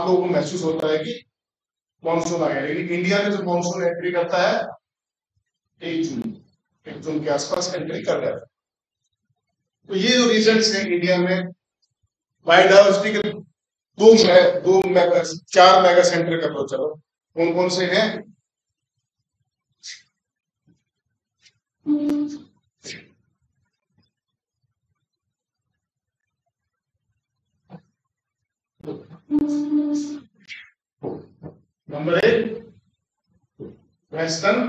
आप लोगों को महसूस होता है कि मानसून आ गया, लेकिन इंडिया में जो मानसून एंट्री करता है 1 जून के आसपास एंट्री कर रहा है। तो ये जो रीजन्स है इंडिया में बायोडाइवर्सिटी के दो मेगा 4 मेगा सेंटर का तो चलो कौन कौन से हैं? Number 1 western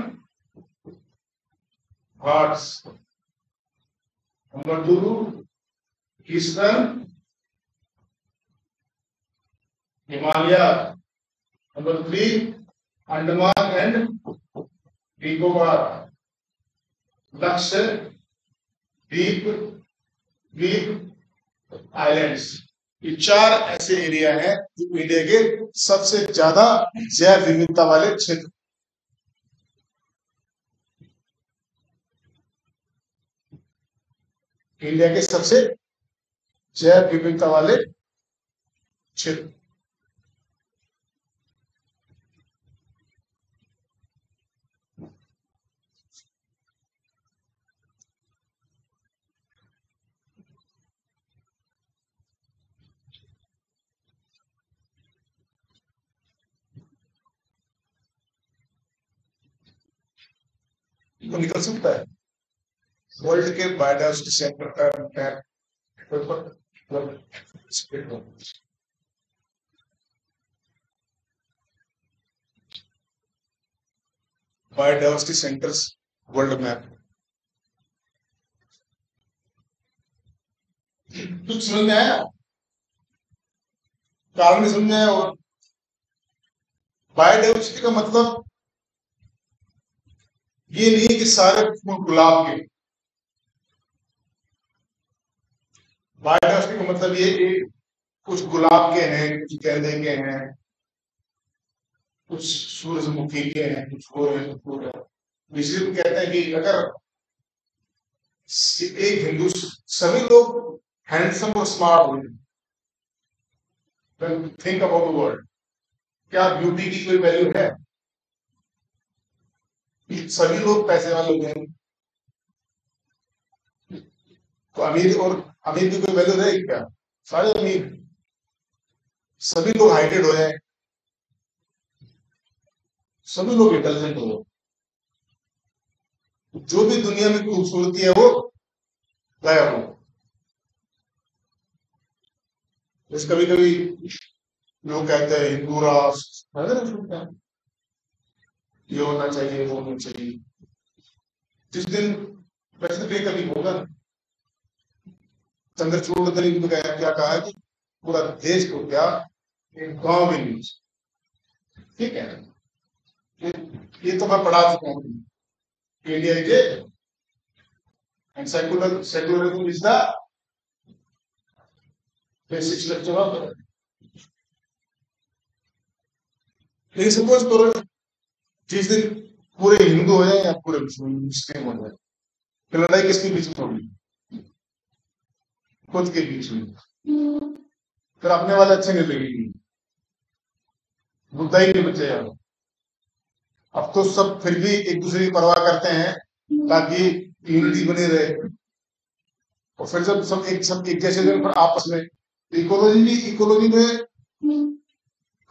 Ghats, number 2 eastern Himalaya, number 3 Andaman and Nicobar, Lakshadweep द्वीप आइलैंड्स। ये 4 ऐसे एरिया हैं जो इंडिया के सबसे ज्यादा जैव विविधता वाले क्षेत्र। इंडिया के सबसे जैव विविधता वाले क्षेत्र। तो निकल सकता है वर्ल्ड के बायोडाइवर्सिटी सेंटर का बायोडाइवर्सिटी सेंटर्स वर्ल्ड मैप। कुछ समझ में आया? कारण समझ में आया? और बायोडाइवर्सिटी का मतलब ये नहीं कि सारे फूल गुलाब के। बायोडाइवर्सिटी का मतलब ये कुछ गुलाब के हैं, कुछ गेंदे के हैं, कुछ सूरजमुखी के हैं, कुछ और हैं, कुछ और हैं। इसलिए कहते हैं कि अगर एक हिंदू सभी लोग हैंडसम और स्मार्ट होंगे, थिंक अबाउट द वर्ल्ड, क्या ब्यूटी की कोई वैल्यू है? सभी लोग पैसे वाले हो गए तो अमीर की कोई वैल्यू रहेगी क्या? सारे अमीर, सभी लोग हाइटेड हो जाए, सभी लोग इंटेलिजेंट हो, जो भी दुनिया में खूबसूरती है वो गायब हो। जैसे कभी कभी लोग कहते हैं हिंदू राष्ट्र, ये होना चाहिए, वो होना चाहिए। जिस दिन वैसे भी कभी होगा, चंद्रचूड़ ने क्या कहा है कि पूरा देश को क्या, एक गांव भी नहीं। ठीक है, ये तो मैं पढ़ा चुका हूँ। India is and secularism is the basic structure of. लेकिन सपोज करो जिस दिन पूरे हिंदू हो जाए या पूरे मुस्लिम हो जाए, तो लड़ाई किसके बीच में होगी? खुद के बीच में। फिर अपने वाले अच्छे नहीं लगेगी, मुद्दा ही नहीं बचेगा। अब तो सब फिर भी एक दूसरे की परवाह करते हैं ताकि यूनिटी बनी रहे। और फिर जब सब एक जैसे दिन पर आपस में इकोलॉजी में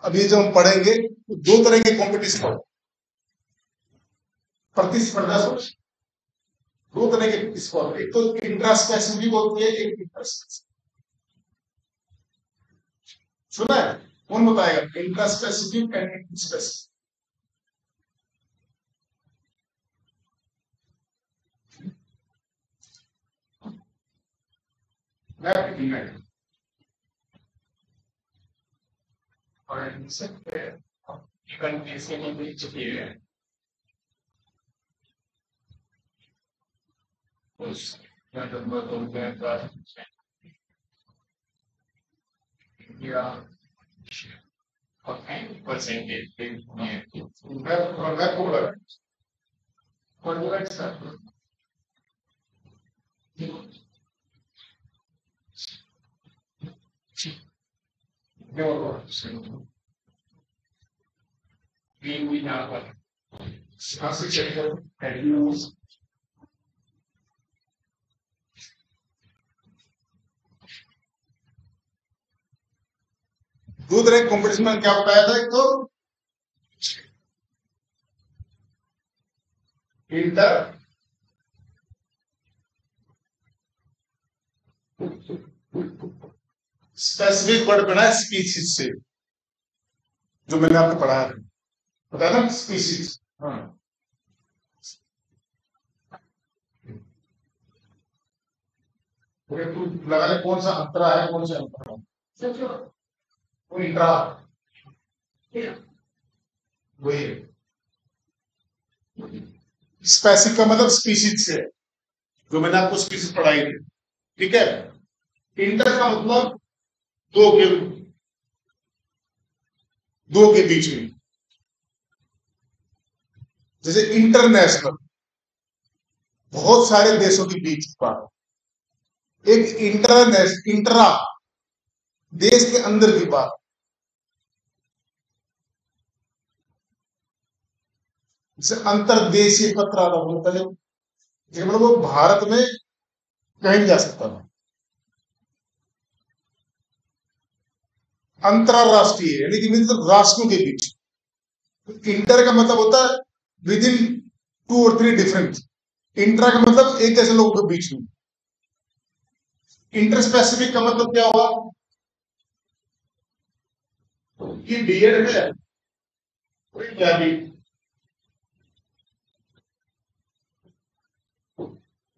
अभी जब हम पढ़ेंगे तो 2 तरह के कॉम्पिटिशन, प्रतिस्पर्धा सोच, 2 तरह के प्रतिस्पर्धा। एक तो इंट्रास्पेसिफिक होती है, एक इंट्रास्पेसिफिक। सुना है? कौन बताएगा इंट्रास्पेसिफिक एंड इंट्रास्पेसिफिक? और इनसे कंट्रीज के बीच है उस या परसेंटेज मैं बोला ग्रीन हुई यहाँ पर, यहाँ से चेक करो दो तरह के कॉम्पिटिशन में क्या बताया था, एक तो इंटर स्पेसिफिक वर्ड बना है स्पीसीज से, जो मैंने आपको पढ़ाया था, बताया ना स्पीसीज। हाँ, तू लगा ले कौन सा अंतरा है कौन सा अंतरा, वो इंट्रा वही है। स्पेसिफिक का मतलब स्पीसीज से, जो मैंने आपको स्पीसीज पढ़ाई थी, ठीक है। इंटर का मतलब दो के बीच में, जैसे इंटरनेशनल, बहुत सारे देशों के बीच की बात, एक इंट्रा देश के अंदर की बात, जैसे अंतरदेशीय पत्र आता बोलता है, मतलब वो भारत में कहीं नहीं जा सकता था। अंतरराष्ट्रीय यानी कि मतलब राष्ट्रों के बीच। इंटर का मतलब होता है विद इन 2 और 3 डिफरेंट, इंट्रा का मतलब एक जैसे लोगों के बीच में। इंटर स्पेसिफिक का मतलब क्या हुआ कि डियर है क्या भी,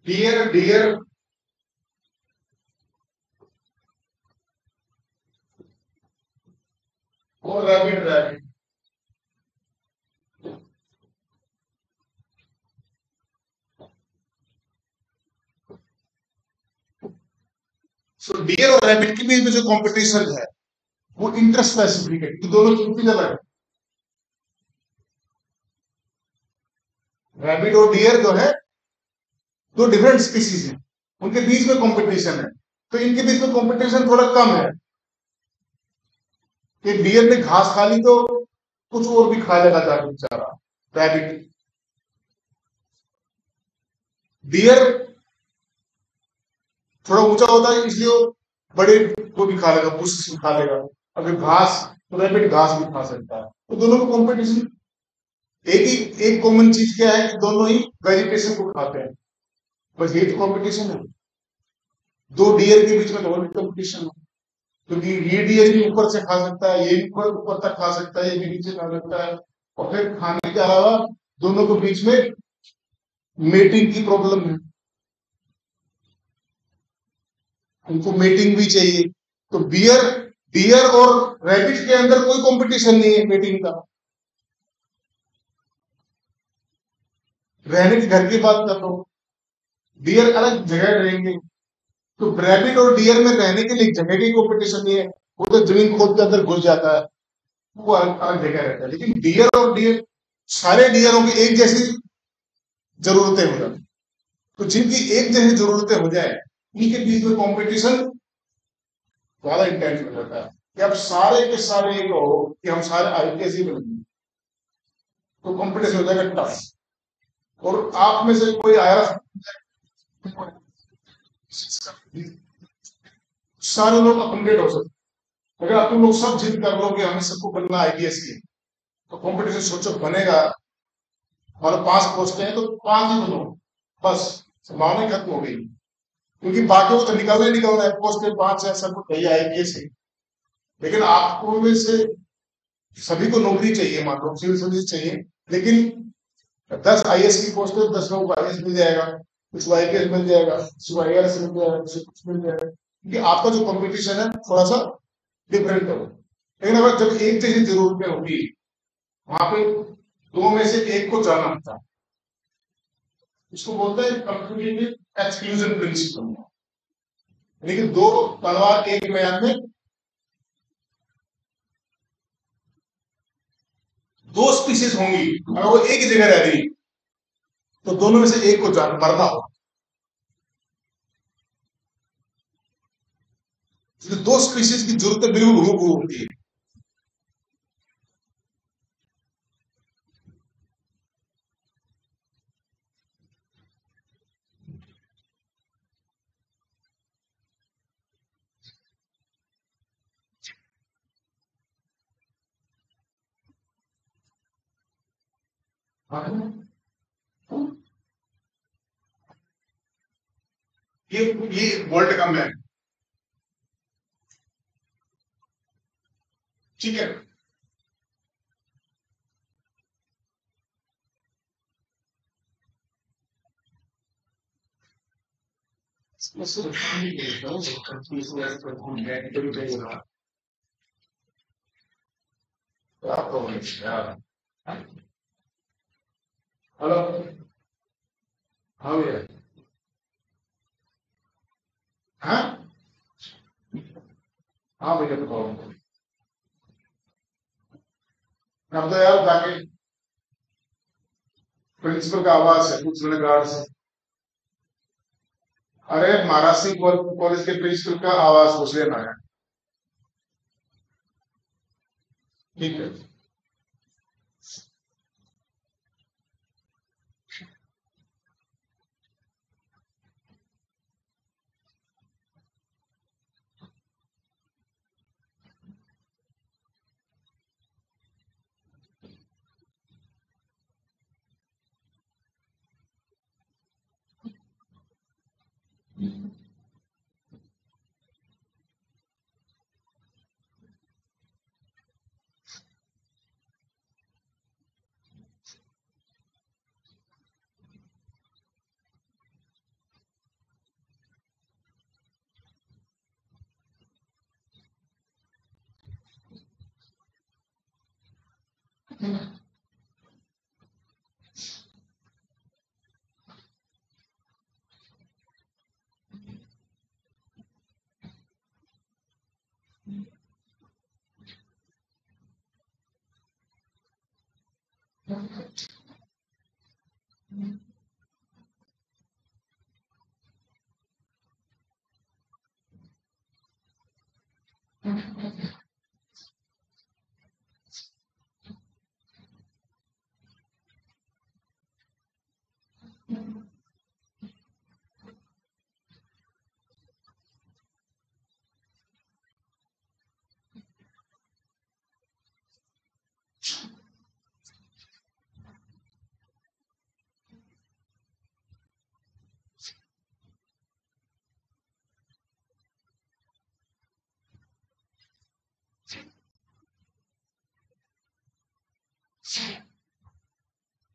डियर डियर और रैबिट रैबिट, सो डियर और रैबिट के बीच में जो कंपटीशन है वो इंटर स्पेसिफिक है, तो दोनों चुनती अलग है। रैबिट और डियर जो है दो डिफरेंट स्पीसीज है, उनके बीच में कंपटीशन है, तो इनके बीच में कंपटीशन थोड़ा कम है कि डियर ने घास खा ली तो कुछ और भी खा लेगा जाके बेचारा रैबिट। डियर थोड़ा ऊंचा होता है इसलिए वो बड़े को भी खा लेगा, बुश भी खा लेगा, अगर घास तो रैबिट घास भी खा सकता है, तो दोनों को कंपटीशन। एक कॉमन चीज क्या है कि दोनों ही वेजिटेशन को खाते हैं, बस ये तो कंपटीशन है। दो डियर के बीच में तो और कंपटीशन है, क्योंकि ये डियर भी ऊपर से खा सकता है, ये भी ऊपर ऊपर तक खा सकता है, ये भी नीचे खा सकता है, और फिर खाने के अलावा दोनों के बीच में मेटिंग की प्रॉब्लम है, उनको मेटिंग भी चाहिए। तो डियर और रैबिट के अंदर कोई कंपटीशन नहीं है मेटिंग का। रहने के घर की बात कर लो, डियर अलग जगह रहेंगे, तो रैबिट और डियर में रहने के लिए जगह की कंपटीशन नहीं है, वो तो जमीन खोद के अंदर घुस जाता है, वो अलग अलग जगह रहता है। लेकिन डियर और डियर, सारे डियरों की एक जैसी जरूरतें हो जाती, तो जिनकी एक जैसी जरूरतें हो जाए उनके बीच में कंपटीशन ज्यादा इंटेंस हो जाता है कि अब सारे के सारे ये कहो कि हम सारे आईपीएस ही बनेंगे, तो कंपटीशन हो जाएगा टफ, और आप में से कोई आया सारे लोग अपडेट हो सकते। अगर आप तुम लोग सब जिद कर लो कि हमें सबको बनना आईपीएस की, तो कंपटीशन सोचो बनेगा, और 5 पोस्टें हैं तो 5 ही बनो, बस संभावना खत्म हो गई, क्योंकि बाकी को तो निकलना है, पोस्टें 5 है, सबको चाहिए आईपीएस है। लेकिन आपको में से सभी को नौकरी चाहिए, मान लो सिविल सर्विस चाहिए, लेकिन 10 आईएएस की पोस्ट है, 10 लोगों को आईएएस मिल जाएगा, कुछ आईपीएस मिल जाएगा, कुछ आईआरएस मिल जाएगा, कुछ मिल जाएगा, क्योंकि आपका जो कंपटीशन है थोड़ा सा डिफरेंट होगा। लेकिन अगर जब एक जैसी जरूरतें होगी, वहां पे दो में से एक को जाना होता है, इसको बोलते हैं कंपटीटिव एक्सक्लूजन प्रिंसिपल। लेकिन दो तलवार एक मैदान में, दो स्पीसीज होंगी, अगर वो एक ही जगह रह रही तो दोनों में से एक को जान मरना होगा। तो दो स्पीसीज की जरूरतें बिल्कुल हूबहू होती है। ये वोल्ट कम है, ठीक है। हेलो, हाँ भैया, हाँ हाँ भैया बताओ। अब तो यार जाके प्रिंसिपल का आवाज है, कुछ मैंने गार्ड से। अरे महाराष्ट्र कॉलेज के प्रिंसिपल का आवाज पूछ लेना है, ठीक है।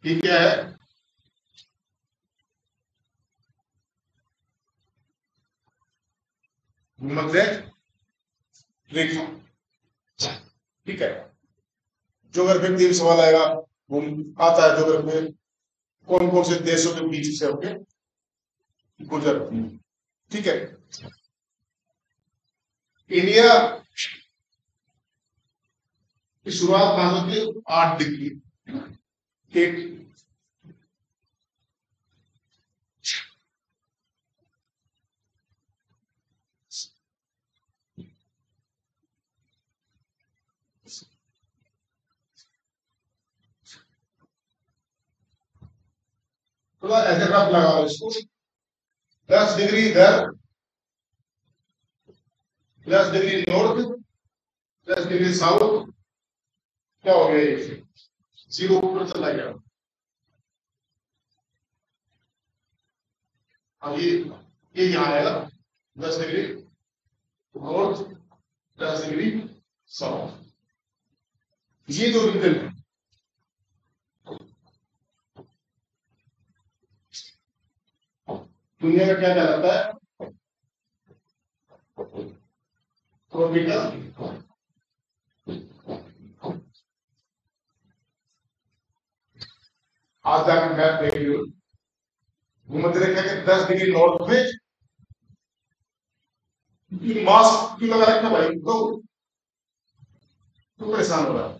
ठीक है, मध्य रेखा, ठीक है। ज्योग्राफी में सवाल आएगा, वो आता है ज्योग्राफी में, कौन कौन से देशों के बीच से होके गुजरती है, ठीक है। इंडिया की शुरुआत कहां होती है? 8 डिग्री, एक तो ऐसे रफ लगाओ इसको, 10 डिग्री इधर, 10 डिग्री नॉर्थ, 10 डिग्री साउथ, क्या हो गया ये? जीरो ऊपर चला गया। अब ये यहां आएगा 10 डिग्री नॉर्थ, 10 डिग्री साउथ, ये जो रीजन है दुनिया का क्या कहलाता है? ट्रॉपिकल। आज जाकर मैप देख लियो, भूमध्य रेखा के 10 डिग्री नॉर्थ में मास्क क्यों लगा रखा भाई? तो परेशान हो रहा है,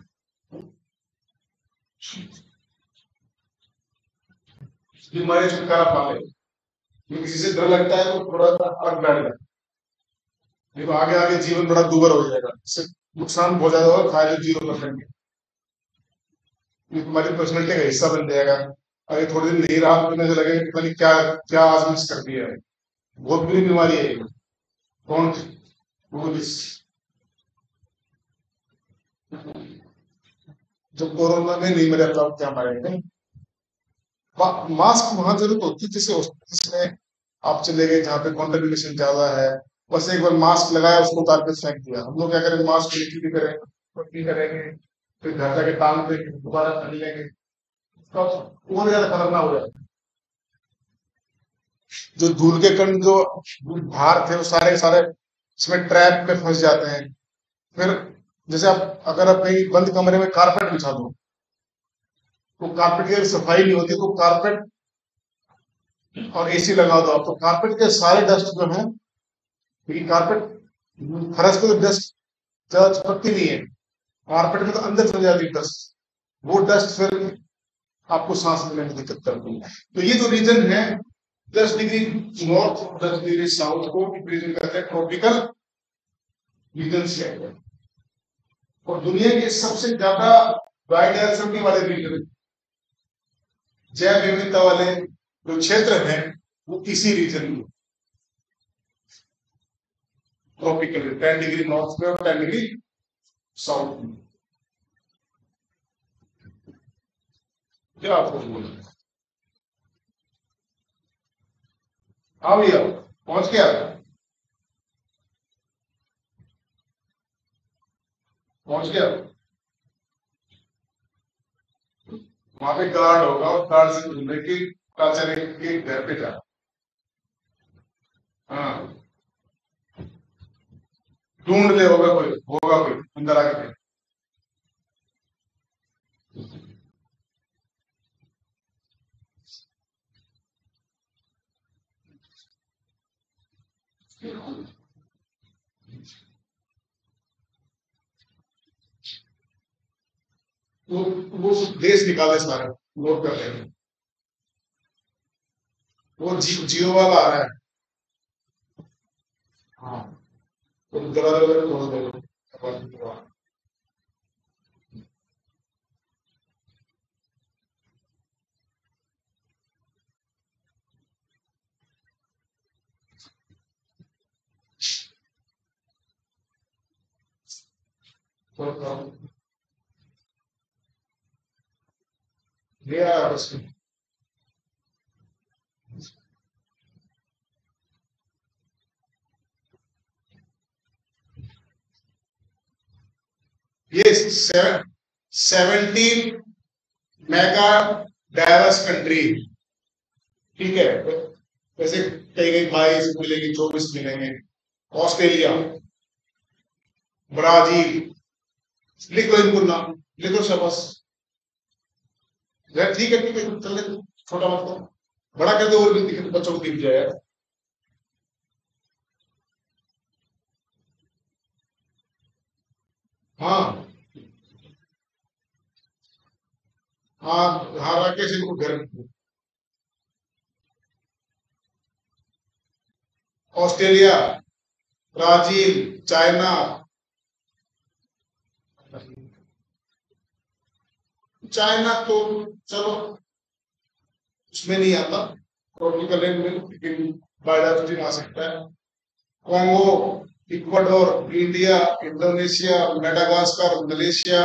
बीमारी छुटकारा पा ले। किसी से डर लगता है तो थोड़ा सा अलग बैठ जाए, देखो आगे आगे जीवन बड़ा दुभर हो जाएगा, इससे नुकसान बहुत ज्यादा होगा, फायदे 0% ये तुम्हारी पर्सनैलिटी का हिस्सा बन जाएगा। अगर थोड़े दिन नहीं रहा तो मुझे लगेगा कि पता नहीं क्या क्या आज मिस कर दिया है। बहुत बुरी बीमारी है ये। कौन? जब कोरोना में नहीं मरे तो आप क्या मरेंगे? मास्क वहां जरूरत होती है जिससे जिसमें आप चले गए जहाँ पे कॉन्टेमिनेशन ज्यादा है, बस एक बार मास्क लगाया उसको उतार के फेंक दिया। हम लोग क्या करेंगे, मास्क लेके भी करेंगे, पट्टी करेंगे, फिर घर जाके टांग देंगे, दोबारा पहन लेंगे, तो और ज्यादा खतरनाक हो जाता है। जो धूल के कण जो बाहर थे वो सारे सारे इसमें ट्रैप में फंस जाते हैं। फिर जैसे आप अगर आप कहीं बंद कमरे में कारपेट बिछा दो, तो कारपेट की अगर सफाई नहीं होती तो कारपेट और एसी लगा दो आप, तो कारपेट के सारे डस्ट जो है, क्योंकि कारपेट फर्श पे तो डस्ट ज्यादा चिपकती नहीं है, कारपेट में तो अंदर चल जाती है डस्ट, वो डस्ट फिर आपको सांस लेने में दिक्कत करती है। तो ये जो रीजन है 10 डिग्री नॉर्थ, 10 डिग्री साउथ को रीजन कहते हैं ट्रॉपिकल रीजन से। और दुनिया के सबसे ज्यादा बायोडायवर्सिटी वाले रीजन, जैव विविधता वाले जो क्षेत्र हैं, वो इसी रीजन में, ट्रॉपिकल 10 डिग्री नॉर्थ में और 10 डिग्री साउथ में। क्या आपको बोलना है? हाँ भैया, पहुंच गया, पहुंच गया। वहां पे गार्ड होगा और गार्ड से ढूंढे कि चले के घर पे जा। हाँ, ढूंढ ले, होगा कोई अंदर आके। वो वो देश निकाले सारे, नोट कर लेंगे। वो जियो वाला आ रहा है। हाँ, तो दरवाजा वगैरह तोड़ देगा। ले आया बस। ये 17 मेगा डायवर्स कंट्री, ठीक है। वैसे कहीं कहीं 22 मिलेंगे, 24 मिलेंगे। ऑस्ट्रेलिया, ब्राजील, लिखो इनको नाम, लिखो शाबाश। ठीक है ठीक है, चल ले, छोटा मत करो, बड़ा कर दो और भी बच्चों को दिख जाए यार। हाँ हाँ हाँ, राकेश इनको घर, ऑस्ट्रेलिया, ब्राजील, चाइना। चाइना तो चलो उसमें नहीं आता, ट्रॉपिकल रेंज में, लेकिन बायोडायवर्सिटी में आ सकता है। Congo, Ecuador, India, Indonesia, Madagascar, Malaysia.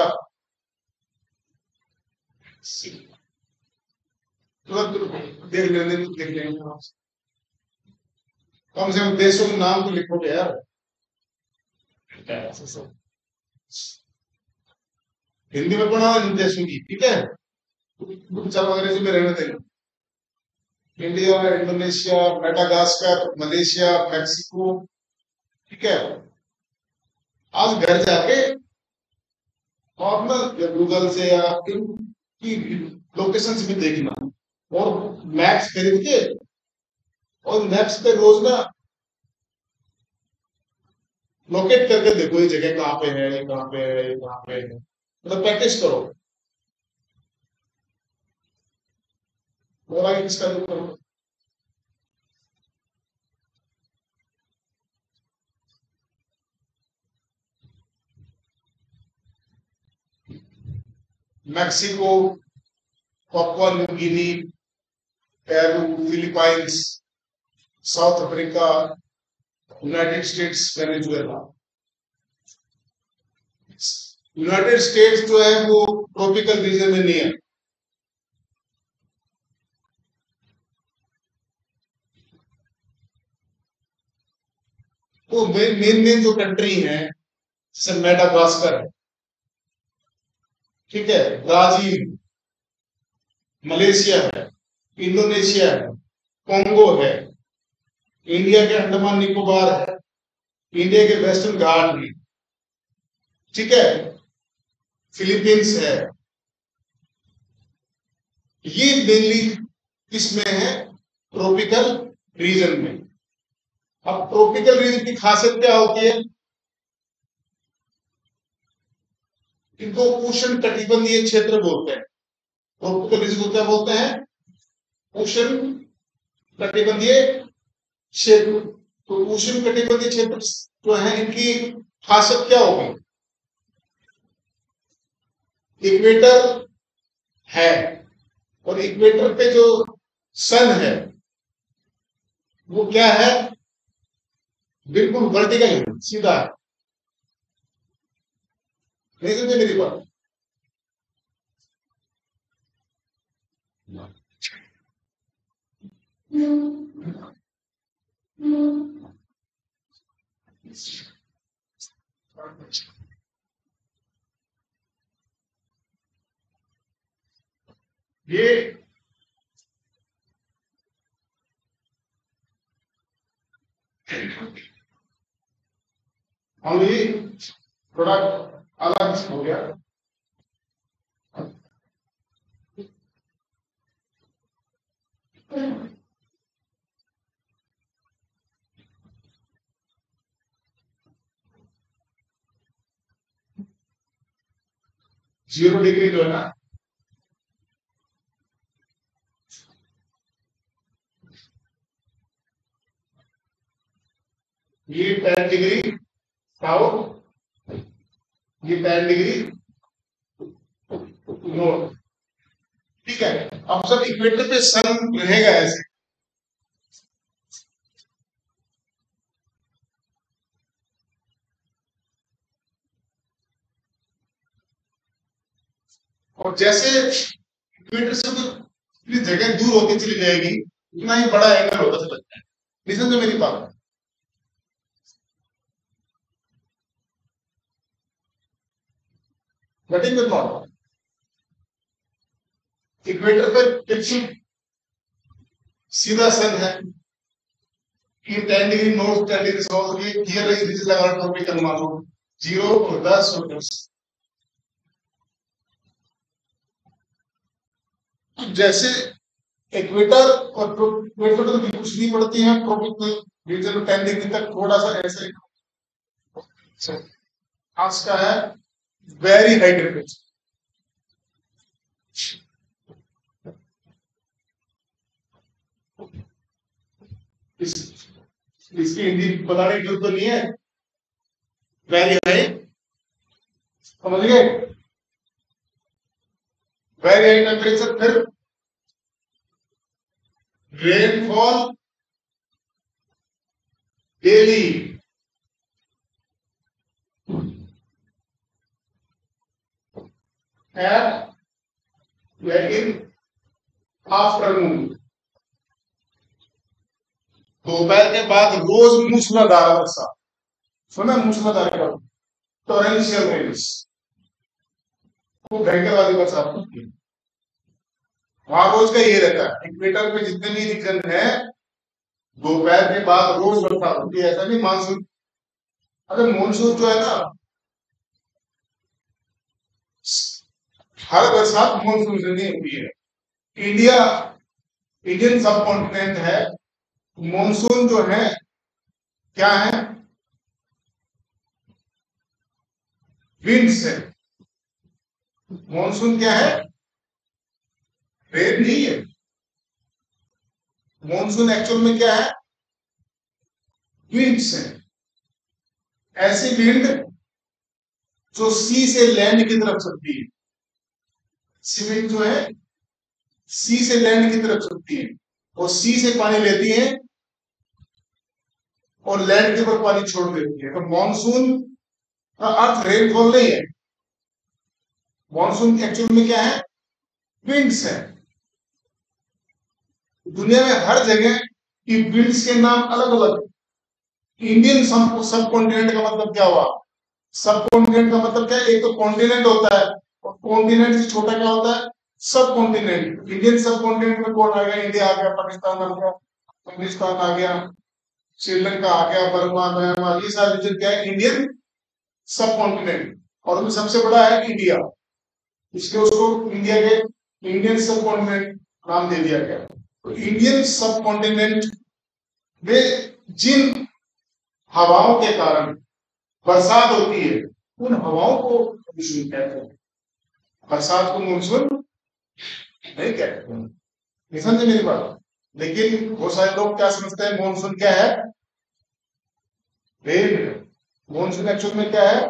तुरंत देख लेने, देख लेंगे। कम से कम देशों के नाम तो लिखोगे यार। हिंदी में पढ़ा इन देशों की, ठीक है, चलो अंग्रेजी में रहने देंगे। India, Indonesia, Madagascar, Malaysia, Mexico, ठीक है। आज घर जाके और ना गूगल से या इनकी लोकेशन भी देखना, और मैप्स खरीद के, और मैप्स पे रोज ना लोकेट करके देखो ये जगह कहाँ पे है, ये कहाँ पे है, ये कहाँ पे है, मतलब प्रैक्टिस करो। और आगे किसका करो। Mexico, Papua New Guinea, Peru, Philippines, south Africa, United states, Venezuela. United states जो है वो ट्रॉपिकल रीजन में नहीं है। वो मेन मेन जो कंट्री है, जैसे मेडागास्कर है, ठीक है, ब्राजील, मलेशिया है, इंडोनेशिया है, कोंगो है, इंडिया के अंडमान निकोबार है, इंडिया के वेस्टर्न घाट है, ठीक है, फिलीपींस है। ये मेनली किसमें है? ट्रॉपिकल रीजन में। अब ट्रॉपिकल रीजन की खासियत क्या होती है? इनको उष्ण कटिबंधीय क्षेत्र बोलते हैं। ट्रॉपिकल रीजन को क्या बोलते हैं? उष्ण कटिबंधीय क्षेत्र। तो उष्ण कटिबंधीय क्षेत्र जो है, इनकी खासियत क्या होगी? इक्वेटर है, और इक्वेटर पे जो सन है वो क्या है? बिल्कुल वर्टिकल है, सीधा है। नहीं समझे मेरी बात? ये ओनली थोड़ा अलग हो गया। जीरो डिग्री जो है ना, ये 10 डिग्री साउथ, ये 10 डिग्री नॉर्थ, ठीक है। अब सब इक्वेटर पे सन रहेगा ऐसे, और जैसे इक्वेटर से तो जगह दूर होती चली जाएगी, उतना ही बड़ा एंगल होता चला जाएगा। लिसन तो मेरी बात, कटिंग विद नॉट। इक्वेटर पर बिल्कुल सीधा सन है कि 10 डिग्री नॉर्थ 10 डिग्री साउथ, ये हियर इज दिस लगा ट्रॉपिकल मानो 0 और 10 और 10। जैसे इक्वेटर और इक्वेटर तो कुछ नहीं पड़ती है, ट्रॉपिकल रीजन 10 डिग्री तक थोड़ा सा ऐसे खास का है, वेरी हाई टेम्परेचर। इसकी हिंदी बताने की जरूरत तो नहीं है, वेरी हाई, समझ गए? वेरी हाई टेम्परेचर, फिर rainfall daily at in afternoon, दोपहर के बाद रोज मूसलाधार वर्षा। सुना मूसलाधार का? टोरेंशियल रेन्स, वो भयंकर वाली वर्षा होती है। वहां रोज का ये रहता है, इक्वेटर पे जितने भी रीजन है दोपहर के बाद रोज वर्षा होती है। ऐसा नहीं मानसून, अगर मानसून जो है ना, हर बरसात मानसून से नहीं होती है। इंडिया इंडियन सब कॉन्टिनेंट है, मानसून जो है क्या है? विंड्स है। मानसून क्या है? रेन नहीं है। मानसून एक्चुअल में क्या है? विंड्स है। ऐसी विंड जो सी से लैंड की तरफ चलती है। सी विंड जो है सी से लैंड की तरफ चलती है, और सी से पानी लेती है और लैंड के ऊपर पानी छोड़ देती है। तो मानसून का अर्थ रेनफॉल नहीं है, मानसून एक्चुअल में क्या है? विंड्स है। दुनिया में हर जगह की विंड्स के नाम अलग अलग, इंडियन सब कॉन्टिनेंट का मतलब क्या हुआ? सब कॉन्टिनेंट का मतलब क्या है? एक तो कॉन्टिनेंट होता है और कॉन्टिनेंट से छोटा क्या होता है? सब कॉन्टिनेंट। इंडियन सब कॉन्टिनेंट में कौन आ गया? इंडिया आ गया, पाकिस्तान आ गया, अफगानिस्तान आ गया, श्रीलंका आ गया, बर्मा, म्यांमार, ये सारे रीजन क्या है? इंडियन सब कॉन्टिनेंट। और उसमें सबसे बड़ा है इंडिया, इसलिए उसको इंडिया के इंडियन सब कॉन्टिनेंट नाम दे दिया गया। तो इंडियन सब कॉन्टिनेंट में जिन हवाओं के कारण बरसात होती है, उन हवाओं को मानसून कहते हैं। बरसात को मानसून नहीं कहते हैं, नहीं समझे मेरी बात? लेकिन बहुत सारे लोग क्या समझते हैं मानसून क्या है? रेन। मानसून एक्चुअल में क्या है?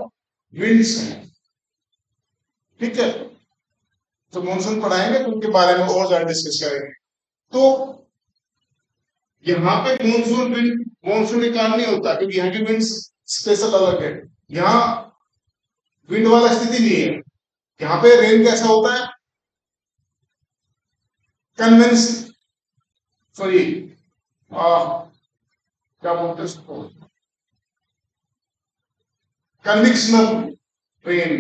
विंड्स है। ठीक है, तो मानसून पढ़ाएंगे तो उनके बारे में और ज्यादा डिस्कस करेंगे। तो यहाँ पे मानसून विंड मानसून के कारण नहीं होता, क्योंकि यहाँ की विंड स्पेशल अलग है। यहाँ विंड वाला स्थिति नहीं है। यहाँ पे रेन कैसा होता है? कन्वेंस सॉरी क्या बोलते हैं उसको? कन्विक्शनल रेन।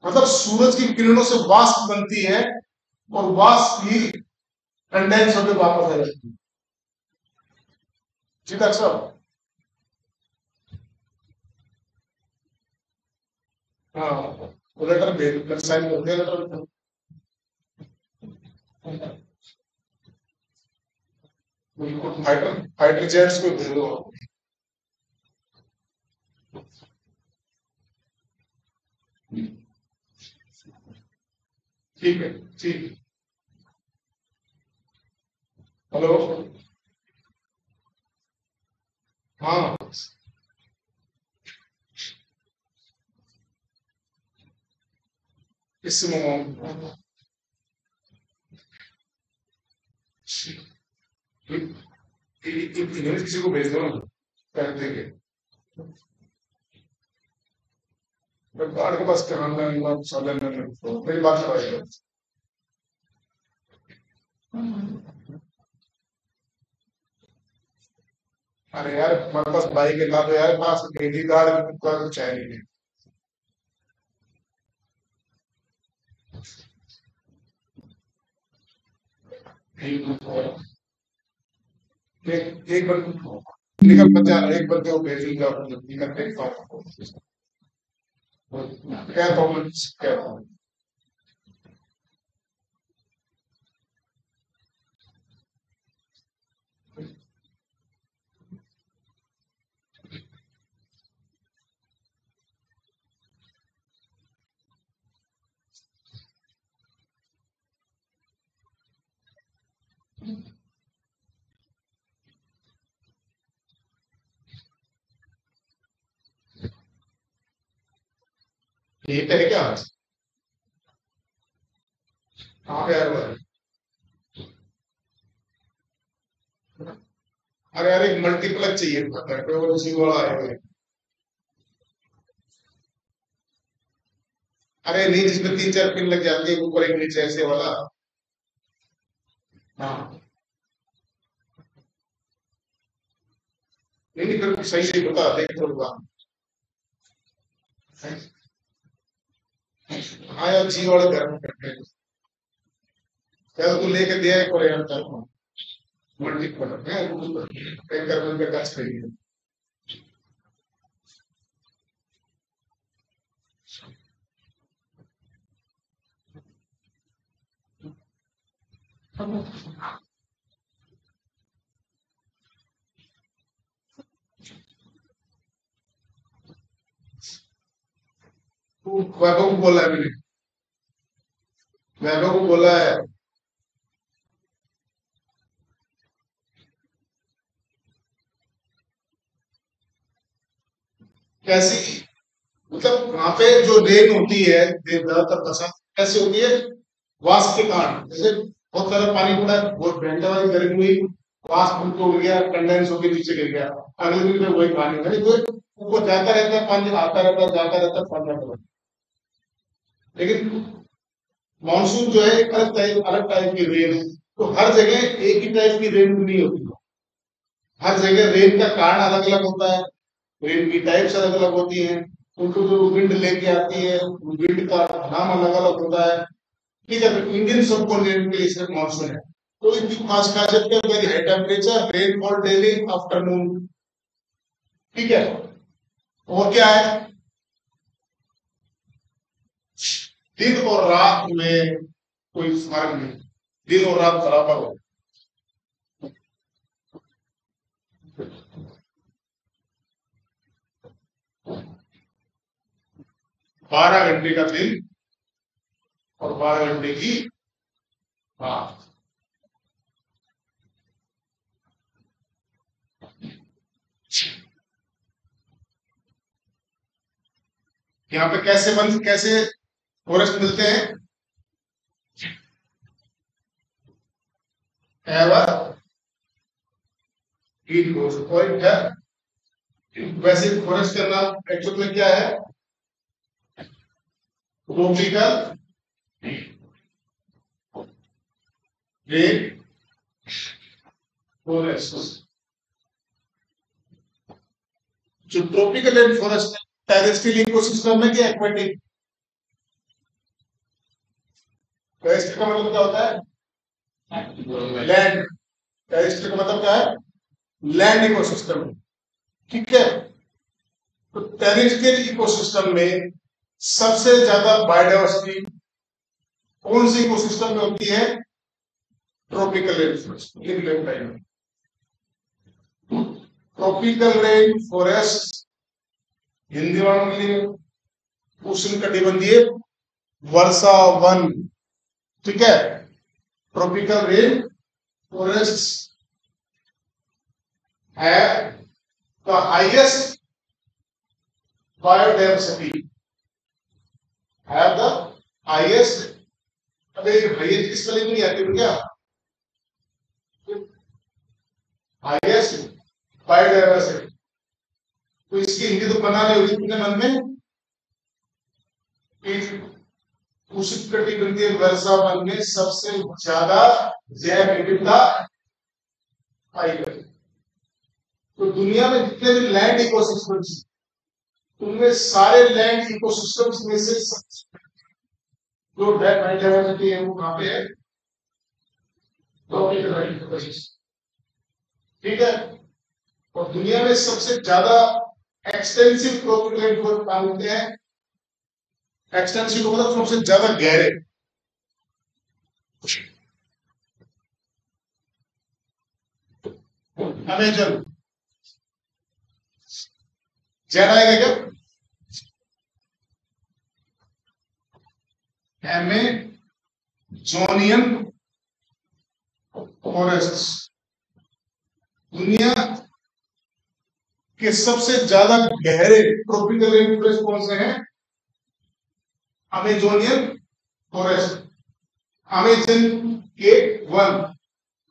मतलब सूरज की किरणों से वाष्प बनती है और वाष्प ही कंडेंस होकर वापस आ जाती है। जी डॉक्टर साहब? हाँ, लेटर भेज, साइन कर दिया लेटर। बिल्कुल, फाइटर फाइटर जेट्स को दे दो। ठीक है, ठीक। हेलो। हाँ, इस किसी को भेज दो ना, कर देंगे। गार्ड के पास कराना मेरी बात करवाइएगा। अरे यार, हमारे पास बाइक है ना, तो यार पास डेली गार्ड का कुछ है नहीं। एक बंद निकल बचा, एक बंदे को भेजूंगा, निकल देखता हूँ। कहता हूँ मैं, कहता हूँ। ठीक है क्या? कहाँ पे आया हुआ है? अरे यार, एक मल्टीप्लेक्स चाहिए था, कोई और उसी वाला आएगा। अरे नहीं, जिसमें 3-4 पिन लग जाती है, ऊपर एक नीचे ऐसे वाला। हाँ, नहीं नहीं, फिर सही सही बता देख थोड़ा। हाँ यार, जी वाले घर में करते हैं। क्या तू लेके दिया है कोई यार? मल्टीपल है, टैंकर में टच करिए। तू वैभव को बोला है मैंने, वैभव को बोला है। कैसी? मतलब वहां पे जो रेन होती है, ज्यादातर बरसात कैसे होती है? वाष्प के कारण। जैसे बहुत सारा पानी पड़ा है, बहुत भयंकर वाली गर्मी हुई, वाष्प उनको उड़ गया, कंडेंस होकर नीचे गिर गया, अगले दिन में वही पानी, यानी वो ऊपर जाता रहता है, पानी आता रहता है, जाता रहता है, पानी आता रहता है। लेकिन मानसून जो है एक अलग टाइप की रेन है। तो हर जगह एक ही टाइप की रेन नहीं होती। हर जगह रेन का कारण अलग अलग होता है, रेन की टाइप्स अलग अलग होती हैं, उनको जो विंड लेके आती है, विंड का नाम अलग अलग होता है। ठीक है, तो इंडियन सब कॉन्टिनेंट के लिए सिर्फ मानसून है। तो इनकी खास खासियत क्या है? Very high temperature, rainfall daily afternoon. ठीक है, और क्या है? दिन और रात में कोई फर्क नहीं, दिन और रात बराबर हो। 12 घंटे का दिन और 12 घंटे की रात। यहाँ पे कैसे फॉरेस्ट मिलते हैं? एवर ग्रीन पॉइंट है। वैसे फॉरेस्ट का नाम एक्चुअल में क्या है? Tropical rain forest. जो ट्रॉपिकल रेन फॉरेस्ट है, टेरेस्ट्रियल इकोसिस्टम है कि एक्वेटिक? टेरेस्ट्रियल का मतलब क्या होता है? लैंड। टेरेस्ट्रियल का मतलब क्या है? Land ecosystem. ठीक है, तो टेरेस्ट्रियल इकोसिस्टम में सबसे ज्यादा बायोडाइवर्सिटी कौन सी इकोसिस्टम में होती है? Tropical rain forest. लिख लो time. Tropical rain forest Hindi वालों के लिए उष्णकटिबंधीय वर्षा वन। ठीक है, ट्रॉपिकल रेन फॉरेस्ट है the highest biodiversity, have the highest. अबे हाईएस्ट की स्पेलिंग नहीं आती क्या? हाईएस्ट बायोडाइवर्सिटी, तो इसकी हिंदी तो बना रही होगी अपने मन में। उष्णकटिबंधीय वर्षा वन में सबसे ज्यादा जैव विविधता पाई गई। तो दुनिया में जितने भी लैंड इकोसिस्टम्स, उनमें सारे लैंड इकोसिस्टम्स में से जो बायोडाइवर्सिटी है वो कहां पे है? Tropical rain forest. ठीक है, और दुनिया में सबसे ज्यादा एक्सटेंसिव ट्रॉपिकल रेन फॉरेस्ट कहां मिलते हैं? एक्सटेंसिव मतलब सबसे ज्यादा गहरे। अमेजन। जेड आएगा क्या? एमेजोनियन फॉरेस्ट दुनिया के सबसे ज्यादा गहरे ट्रॉपिकल रेन फॉरेस्ट कौन से हैं? Amazonian forest. अमेजन के वन।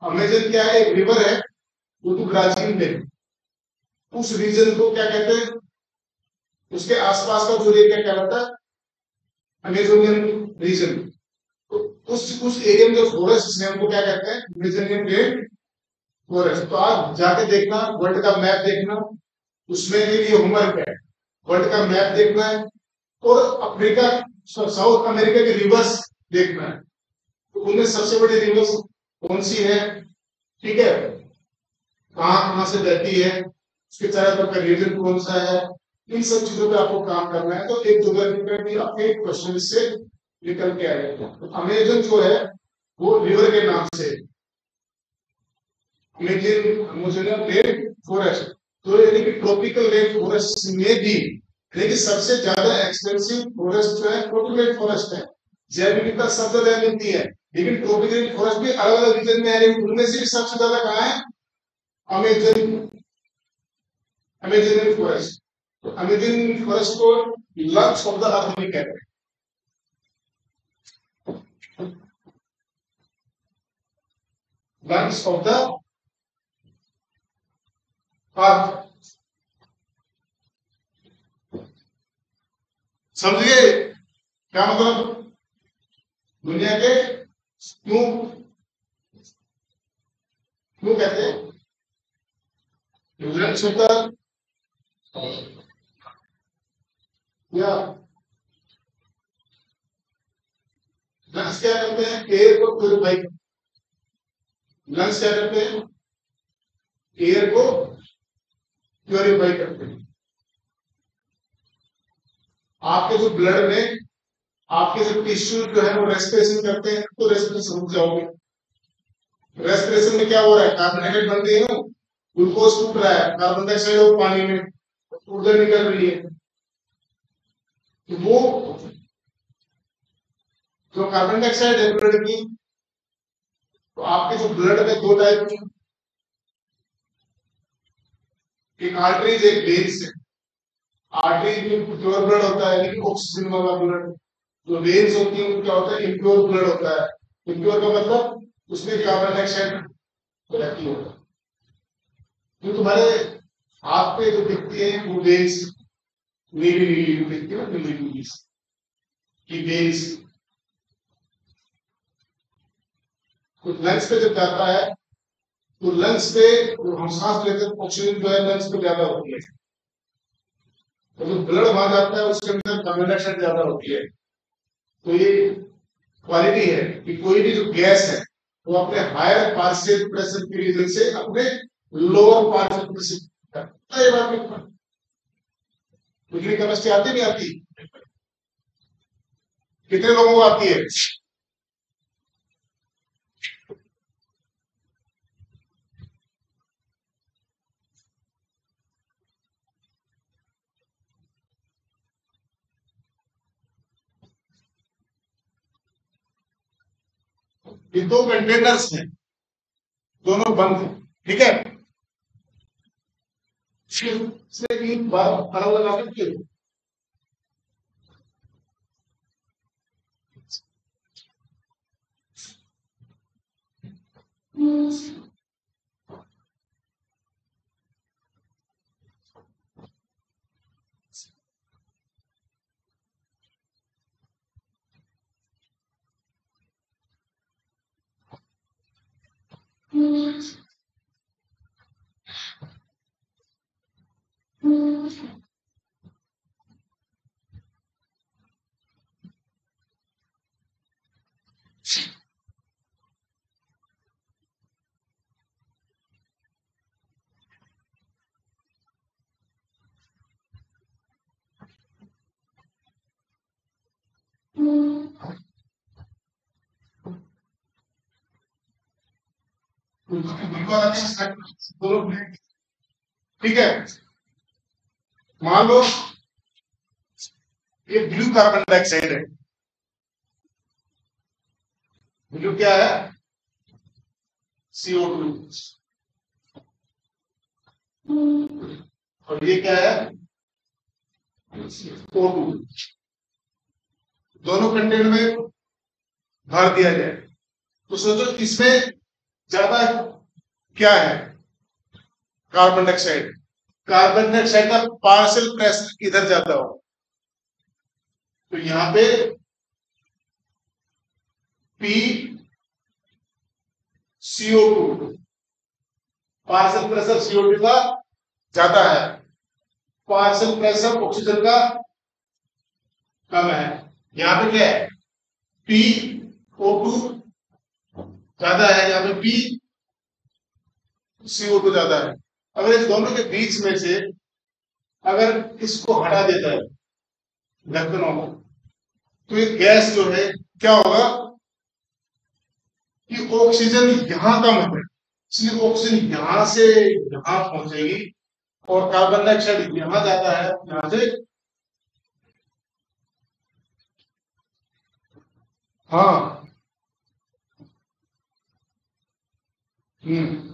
अमेजन क्या है? एक रिवर है जो तो ब्राजील में, उस रीजन को क्या कहते हैं? उसके आसपास का जो एरिया क्या कहता है? Amazonian region. तो उस एरिया में जो फॉरेस्ट है उनको क्या कहते हैं? Amazonian rain forest. तो आप जाके देखना, वर्ल्ड का मैप देखना, उसमें ये होमवर्क है, वर्ल्ड का मैप देखना है और अफ्रीका साउथ अमेरिका के रिवर्स देखना है। तो उनमें सबसे बड़ी रिवर्स कौन सी है? ठीक है, कहां कहां से बहती है, उसके चारों तरफ का रीजन कौन सा है, इन सब चीजों पे आपको काम करना है। तो एक ज्योग्राफी में आपके क्वेश्चन से निकल के आएगा। तो अमेजन जो है वो रिवर के नाम से अमेजन रेन फॉरेस्ट। तो यानी कि ट्रॉपिकल रेन फॉरेस्ट में भी लेकिन सबसे ज्यादा एक्सपेंसिव फॉरेस्ट जो है ट्रॉपिकल फॉरेस्ट है। जैव विविधता सब जगह मिलती है, लेकिन ट्रॉपिकल फॉरेस्ट भी अलग अलग रीजन में है, लेकिन उनमें से सबसे ज्यादा कहाँ है? Amazon Amazon forest. तो अमेजन फॉरेस्ट को लंग्स ऑफ द अर्थ भी कहते हैं। लंग्स ऑफ द अर्थ, समझिए क्या मतलब? दुनिया के क्यों क्यों कहते हैं लंग्स ऑफ द या लंग्स क्या करते हैं? एयर को प्यूरिफाई। लंग्स क्या करते हैं? एयर को प्यूरिफाई करते हैं। आपके जो ब्लड में आपके जो टिश्यू जो है वो रेस्पिरेशन करते हैं, तो रेस्पिरेशन रुक जाओगे। रेस्पिरेशन में क्या हो रहा है? कार्बन डाइऑक्साइड बन रही है, ग्लूकोज टूट रहा है, कार्बन डाइऑक्साइड और पानी में ऊर्जा निकल रही है। तो वो जो कार्बन डाइऑक्साइड है ब्लड की, तो आपके जो ब्लड में दो टाइप की, एक आर्टरीज एक वेन्स है। आर्टरीज में प्योर ब्लड होता है, लेकिन ऑक्सीजन वाला ब्लड। जो वेन्स होती है उनका क्या होता है? इम्प्योर ब्लड होता है। इम्प्योर का मतलब उसमें कार्बन डाइऑक्साइड रहती है। जो तुम्हारे हाथ पे जो दिखती है वो वेन्स, नीली नीली जो दिखती है ना, नीली नीली की वेन्स। तो लंग्स पे जब जाता है तो लंग्स पे जो हम सांस लेते हैं ऑक्सीजन जो है लंग्स पे ज्यादा होती है, तो जो ब्लड वहां जाता है उसके अंदर कार्बन डाइऑक्साइड ज्यादा होती है। तो ये क्वालिटी है कि कोई भी जो गैस है वो अपने हायर पार्शियल प्रेशर की रीजन से अपने लोअर पार्शियल प्रेशर। ये बात बिजली केमिस्ट्री आती नहीं आती? कितने लोगों को आती है? ये दो कंटेनर्स हैं, दोनों बंद हैं, ठीक है। से एक बार पता लगा सकते हो? ठीक है। मान लो ये ब्लू कार्बन डाइऑक्साइड है। ब्लू क्या है? CO2। और ये क्या है? O2। दोनों कंटेनर में भर दिया जाए तो सोचो इसमें ज्यादा क्या है? Carbon dioxide. कार्बन डाइऑक्साइड का पार्शियल प्रेशर इधर जाता हो तो यहां पे P CO2 partial pressure CO2 का ज्यादा है, पार्शियल प्रेशर ऑक्सीजन का कम है। यहां पे क्या है? PO2 ज्यादा है, यहाँ पे PCO2 ज्यादा है। अगर इस दोनों के बीच में से अगर इसको हटा देता है ढक्कनों को, तो ये गैस जो है क्या होगा कि ऑक्सीजन यहां कम है, इसलिए ऑक्सीजन यहां से यहां पहुंचेगी और कार्बन डाइऑक्साइड यहां जाता है, यहां से। हाँ। हम्म।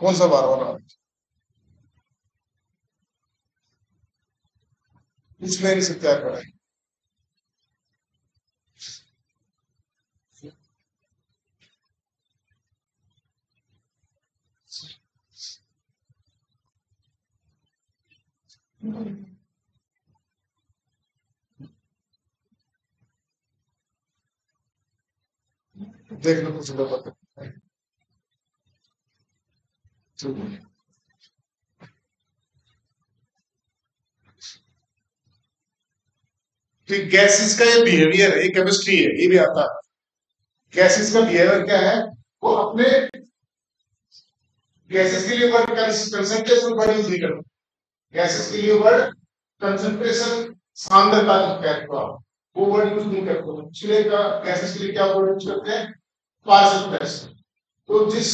कौन सा बार वाला? इसमें नहीं सकता है। देख लो कुछ लोग। तो गैसेस का ये बिहेवियर है, केमिस्ट्री है, ये भी आता है। गैसेस का बिहेवियर क्या है, वो अपने गैसेस के लिए वर्ड कंसंट्रेशन वर्ड यूज नहीं करते। गैसेस के लिए वर्ड कंसंट्रेशन, सांद्रता जो कहते हो आप, वो वर्ड यूज नहीं करते। इसलिए का गैसेस के लिए क्या वर्ड यूज करते हैं, पार्शियल प्रेशर। तो जिस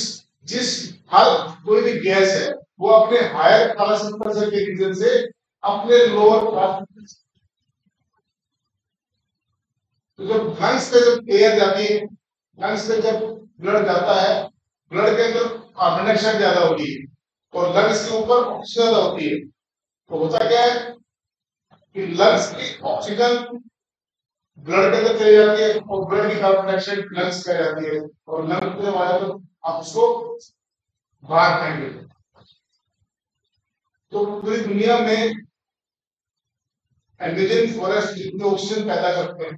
जिस हर कोई भी गैस है वो अपने हायर पार्शियल प्रेशर के रीजन से अपने लोअर पार्शियल, तो जब लंग्स पे जब एयर जाती है, लंग्स पे जब ब्लड जाता है, ब्लड के अंदर कार्बन डाइऑक्साइड ज्यादा होती है और लंग्स के ऊपर ऑक्सीजन ज्यादा होती है। तो होता क्या है कि लंग्स की ऑक्सीजन ब्लड के अंदर चली जाती है और ब्लड की कार्बन डाइऑक्साइड लंग्स पे जाती है और लंग्स में आया तो आप उसको बाहर फेंकेंगे। तो पूरी दुनिया में एमेजन फॉरेस्ट जितने ऑक्सीजन पैदा करते हैं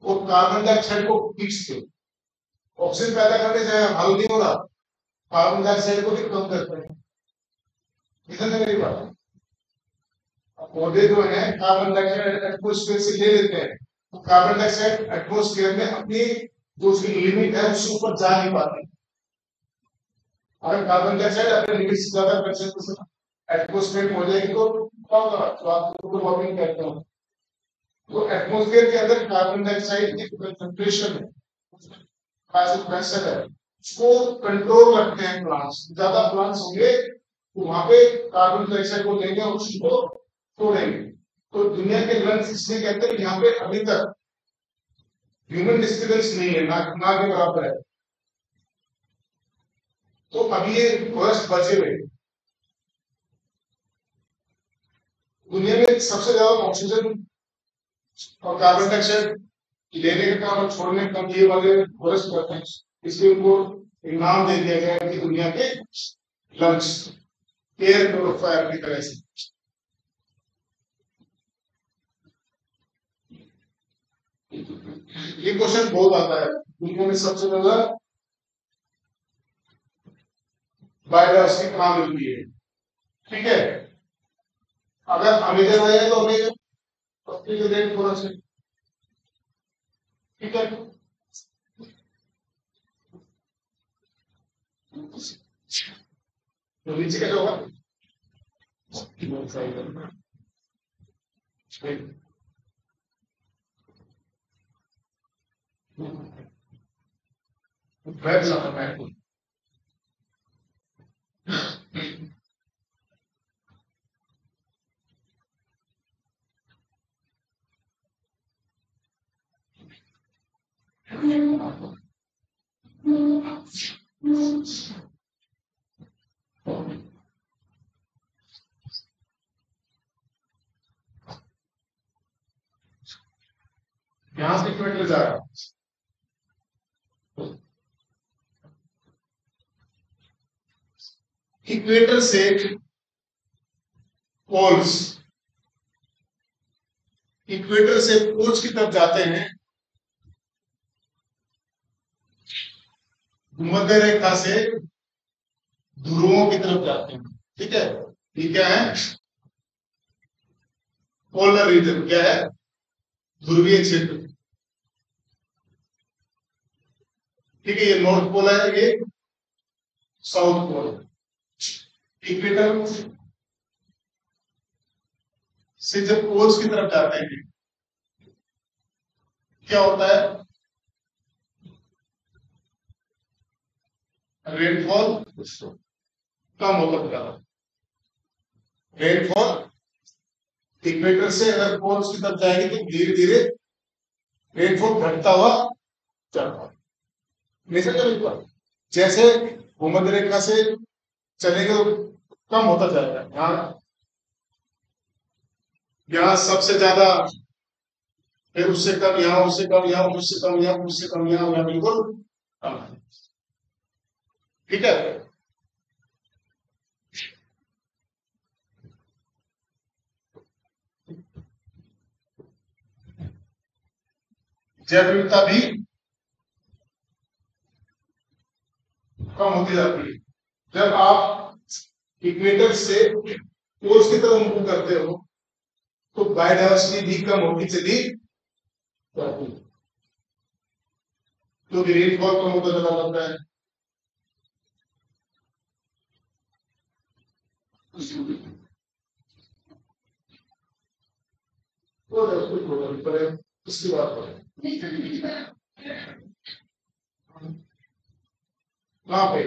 वो कार्बन डाइऑक्साइड को खींचते हैं। ऑक्सीजन पैदा करने से हल नहीं हो रहा, कार्बन डाइऑक्साइड को भी कम करते हैं। इतना मेरी बात, पौधे जो है कार्बन डाइऑक्साइड एटमोस्फेयर से ले लेते हैं, तो कार्बन डाइऑक्साइड एटमोस्फेयर में अपनी जो उसकी लिमिट है उससे ऊपर जा नहीं पाते। अगर कार्बन डाइऑक्साइड अपने लिमिट से ज्यादा कंसंट्रेशन एटमोस्फेयर में हो जाएगी तो क्या होगा, तो आप ग्लोबल वार्मिंग कहते हो। तो एटमोस्फेयर के अंदर कार्बन डाइऑक्साइड की कंसंट्रेशन है, प्रेशर है, उसको कंट्रोल रखते हैं प्लांट्स। ज्यादा प्लांट्स होंगे तो वहां पे कार्बन डाइऑक्साइड को लेंगे और उसको छोड़ेंगे। तो दुनिया के लंग्स इसलिए कहते हैं यहाँ पे अभी तक ह्यूमन डिस्टर्बेंस नहीं है, ना के बराबर है। तो अभी ये फॉरेस्ट बचे हुए, दुनिया में सबसे ज्यादा ऑक्सीजन और कार्बन डाइऑक्साइड लेने का काम और छोड़ने का ये वाले फॉरेस्ट करते हैं। इसलिए उनको इनाम दे दिया गया कि दुनिया के लंग्स एयर प्योरीफायर की तरह से। ये क्वेश्चन बहुत आता है, दुनिया में सबसे ज्यादा बायोडाइवर्सिटी कहाँ मिलती है, ठीक है। अगर अमेजन आए तो हमें रेट होना चाहिए, ठीक है। तो नीचे कैसे होगा, बैठ जाता बैठ यहां से इक्वेटर जा रहा है, इक्वेटर से पोल्स, इक्वेटर से पोल्स की तरफ जाते हैं, भूमध्य रेखा से ध्रुवों की तरफ जाते हैं, ठीक है। ये क्या है, पोलर रीजन, क्या है, ध्रुवीय क्षेत्र, ठीक है। ये नॉर्थ पोल है, ये साउथ पोल। इक्वेटर से जब पोल्स की तरफ जाते हैं क्या होता है, रेनफॉल कम होता जा रहा है। रेनफॉल इक्वेटर से अगर पोल्स की तरफ जाएगी तो धीरे धीरे रेनफॉल घटता हुआ जाता है। जैसे भूमध्य रेखा से चलेंगे तो कम होता जाएगा। यहाँ सबसे ज्यादा, फिर उससे कम यहाँ, उससे कम यहाँ, उससे कम यहाँ, उससे कम यहाँ, बिल्कुल कम है, ठीक है। जैव विविधता भी कम होती जाती है। जब आप इक्वेटर से पोल्स की तरफ मूव करते हो तो बायोडाइवर्सिटी भी कम होती चली जाती है, क्योंकि रेनफॉल कम होता चला जाता है। उसकी बात करें कहाँ पे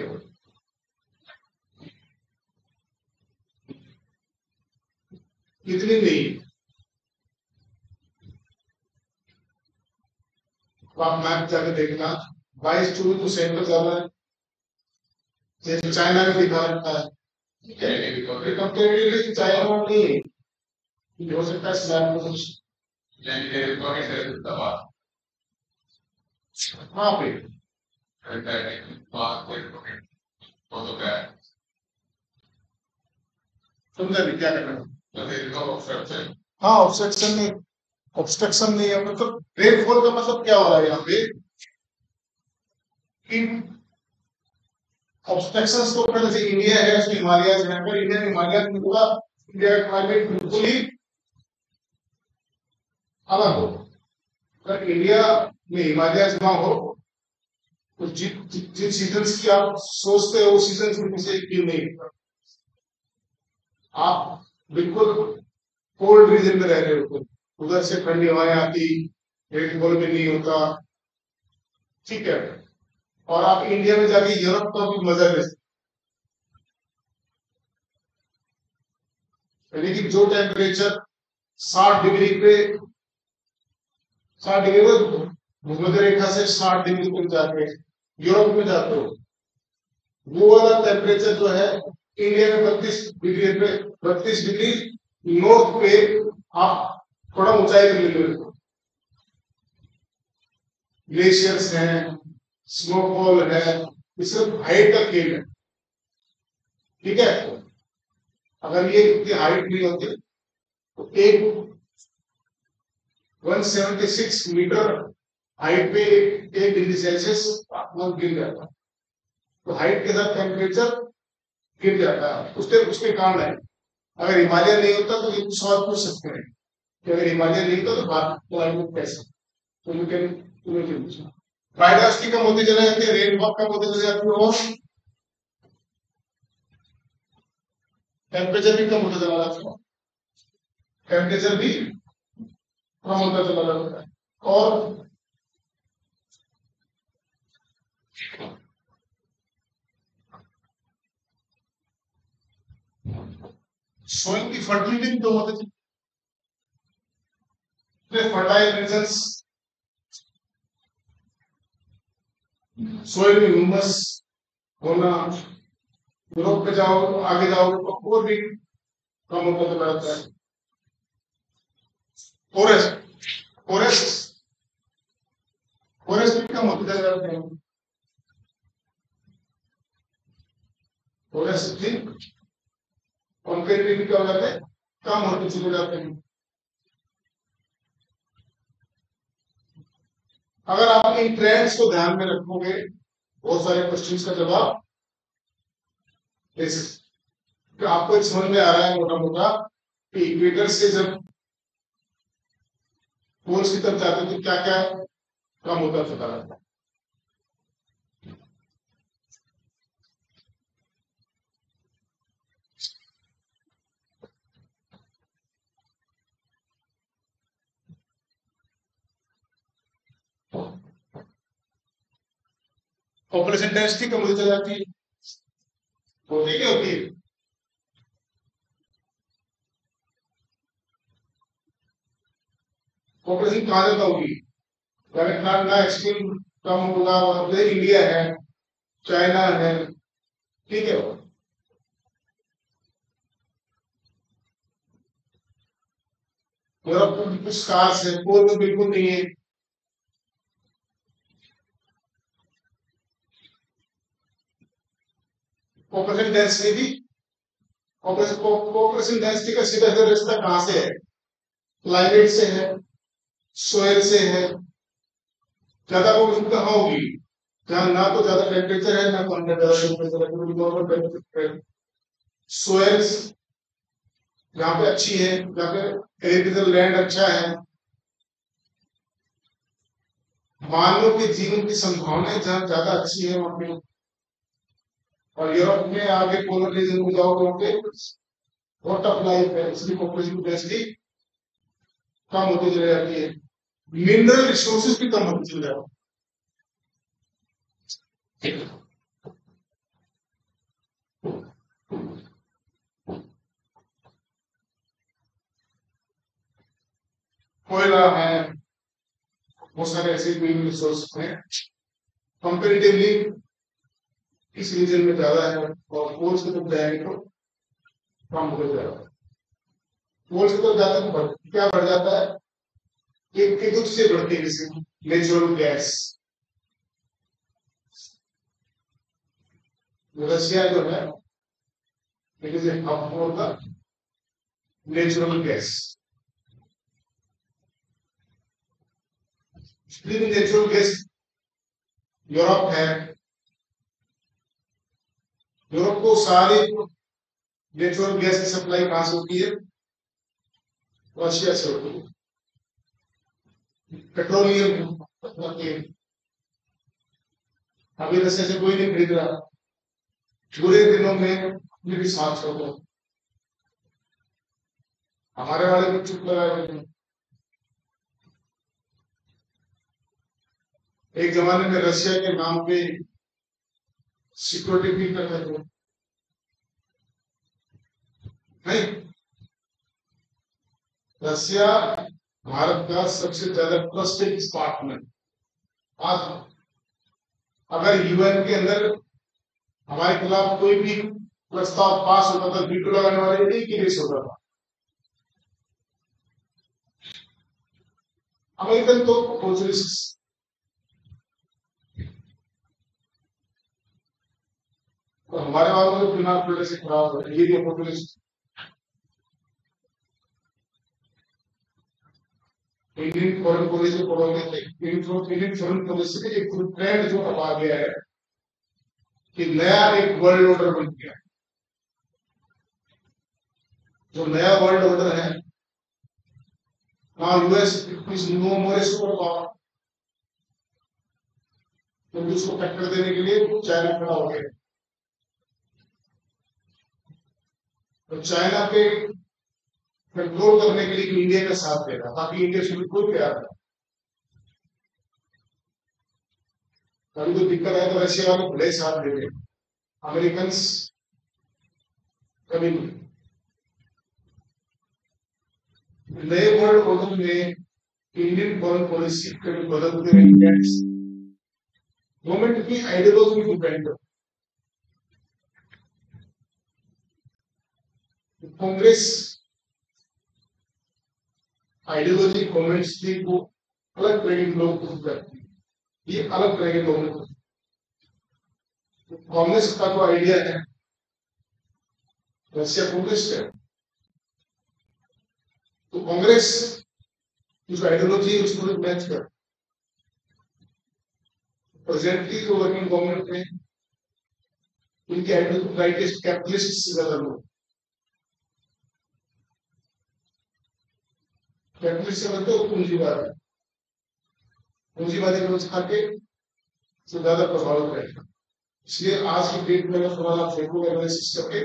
कितनी नहीं, तो आप मैप जाके देखना 22-24% पर ज्यादा है, जैसे चाइना में दिखा रखा है। कंपेरेटिवली चाइना में नहीं है, हो सकता है स्लैब में कुछ हाँ पे समझा नहीं क्या करना। हाँ ऑब्स्ट्रक्शन नहीं, ऑब्स्ट्रक्शन नहीं है, मतलब रेनफॉल का मतलब क्या हो रहा है यहाँ पे कि ऑब्स्ट्रक्शंस तो पहले से इंडिया है, उसमें हिमालयस है, पर इंडिया में हिमालयस में पूरा इंडिया का क्लाइमेट बिल्कुल ही अलग हो। अगर इंडिया में हिमालयस ना हो तो जिन सीजन्स की आप सोचते हो सीजन में से एक भी नहीं होता। आप बिल्कुल कोल्ड रीजन में रह रहे हो, उधर से ठंडी हवाएं आती, रेनफॉल भी नहीं होता, ठीक है। और आप इंडिया में जाके यूरोप का भी मजा ले सकते, यानी कि जो टेम्परेचर 60 डिग्री पे 60 डिग्री पे भूमध्य रेखा से 60 डिग्री पे जाके यूरोप में जाते हो, वो वाला टेम्परेचर जो है इंडिया में 32 डिग्री पे 32 डिग्री नॉर्थ पे आप थोड़ा ऊंचाई पे ले लो, ग्लेशियर्स हैं, स्नोफॉल है, ये सब हाइट का खेल है, ठीक है। अगर ये इतनी हाइट नहीं होती तो एक 176 मीटर हाइट पे 1 डिग्री सेल्सियस तापमान गिर जाता है, तो हाइट के साथ टेम्परेचर गिर जाता है, उसके कारण है। अगर हिमालय नहीं होता तो ये कुछ सवाल पूछ सकते हैं कि अगर हिमालय नहीं होता तो भारत क्लाइमेट कैसे, तो यू कैन पूछना। बायोडाइवर्सिटी कम होती चली जाती है, रेनफॉल कम होती चली जाती है, और टेम्परेचर भी कम होता चला जाता है, टेम्परेचर भी कम होता चला जाता है। और सोइल की फर्टिलिटी भी कम होती थी, फर्टाइल रीजन्स, सोइल में ह्यूमस होना, यूरोप पे जाओ आगे जाओ तो और भी कम होता चला जाता है। फॉरेस्ट फॉरेस्ट फॉरेस्ट भी कम होते चले जाते हैं, फॉरेस्ट भी कंपेरेटिवली क्या हो जाते हैं, कम होते चले जाते हैं। अगर आप इन ट्रेंड्स को ध्यान में रखोगे बहुत सारे क्वेश्चंस का जवाब दे सकते। तो आपको समझ में आ रहा है मोटा मोटा कि इक्वेटर से जब पोल्स की तरफ जाते तो क्या क्या कम होता चला जाता है। पॉपुलेशन डेंसिटी कम होती चली जाती है, होती क्या होती है, पॉपुलेशन कहाँ ज्यादा होगी, ना एक्सट्रीम कम होगा, इंडिया है, चाइना है, ठीक है। यूरोप में कुछ कार्स है, पोल में बिल्कुल नहीं है। पॉपुलेशन डेंसिटी पॉपुलेशन डेंसिटी का सीधा सीधा रिश्ता कहां से है, क्लाइमेट से है, सोयल से है। ज्यादा पॉपुलेशन कहाँ होगी, जहां ना तो ज्यादा टेम्परेचर है ना कम ज्यादा टेम्परेचर है, नॉर्मल टेम्परेचर है। सोयल्स यहाँ पे अच्छी है, यहाँ पे एग्रीकल्चर लैंड अच्छा है, मानव के जीवन की संभावनाएं जहाँ ज्यादा अच्छी है वहां पे। और यूरोप में आगे पोलर रीजन में जाओगे बहुत टफ लाइफ है, इसलिए पॉपुलेशन डेंसिटी कम होती चली जाती है, मिनरल रिसोर्सेज भी कम होती चली जाती है। कोयला है, बहुत सारे ऐसे मिनरल रिसोर्स हैं, कंपेरेटिवली इस रीजन में ज्यादा है, और कोल्स की तरफ जाएंगे तो कम हो जाएगा। कोल्स की तरफ जाता है तो क्या बढ़ जाता है, एक दुख से बढ़ती है, जैसे नेचुरल गैस। रशिया जो है it is a hub for the natural gas. Natural gas Europe है, यूरोप को सारी नेचुरल गैस की सप्लाई कहां से होती है, रशिया से होती है। पेट्रोलियम अभी रशिया से कोई नहीं खरीद रहा, बुरे दिनों में भी साथ होगा, हमारे वाले भी चुप लगाए। एक जमाने में रशिया के नाम पे सिक्योरिटी फील करते थे, नहीं, रशिया भारत का सबसे ज्यादा ट्रस्टेड पार्टनर। आज अगर यूएन के अंदर हमारे खिलाफ कोई भी प्रस्ताव पास होता था, वीटो लगाने वाले एक ही देश होता था, अमेरिकन तो सोशलिस्ट। तो हमारे वालों को चुनाव पहले से खराब हो रही है, पॉपुलिस्ट। इंडियन फॉरेन पॉलिसी पढ़ोगे, इंडियन फॉरेन पॉलिसी में एक ट्रेंड जो अब आ गया है कि नया एक वर्ल्ड ऑर्डर बन गया। जो नया वर्ल्ड ऑर्डर है, now US is no more a super power, तो उसको टक्कर देने के लिए चाइना खड़ा हो गया। तो चाइना पे कंट्रोल करने के लिए इंडिया का साथ दे रहा, ताकि इंडिया से कोई तैयार नहीं। कभी कोई दिक्कत आए तो रशिया वाले बड़े साथ दे रहे, अमेरिकन कभी नहीं। नए वर्ल्ड ऑर्डर में इंडियन फॉरेन पॉलिसी कभी बदलते रहे, गवर्नमेंट की आइडियोलॉजी भी डिपेंड है। कांग्रेस आइडियोलॉजी कम्युनिस्ट को अलग तरह के लोग करती है, ये अलग तरह के लोग। कांग्रेस का जो आइडिया है, रशिया कम्युनिस्ट है, तो कांग्रेस जो आइडियोलॉजी है उसको मैच कर। प्रेजेंटली जो वर्किंग गवर्नमेंट में उनकी आइडियोलॉजी राइटिस्ट कैपिटलिस्ट से ज्यादा लोग, कैपिटलिस्ट से मतलब पूंजीवादी, पूंजीवादी व्यवस्था के से ज्यादा प्रभावित रहेगा। इसलिए आज की डेट में थोड़ा सा फेको एनालिसिस करके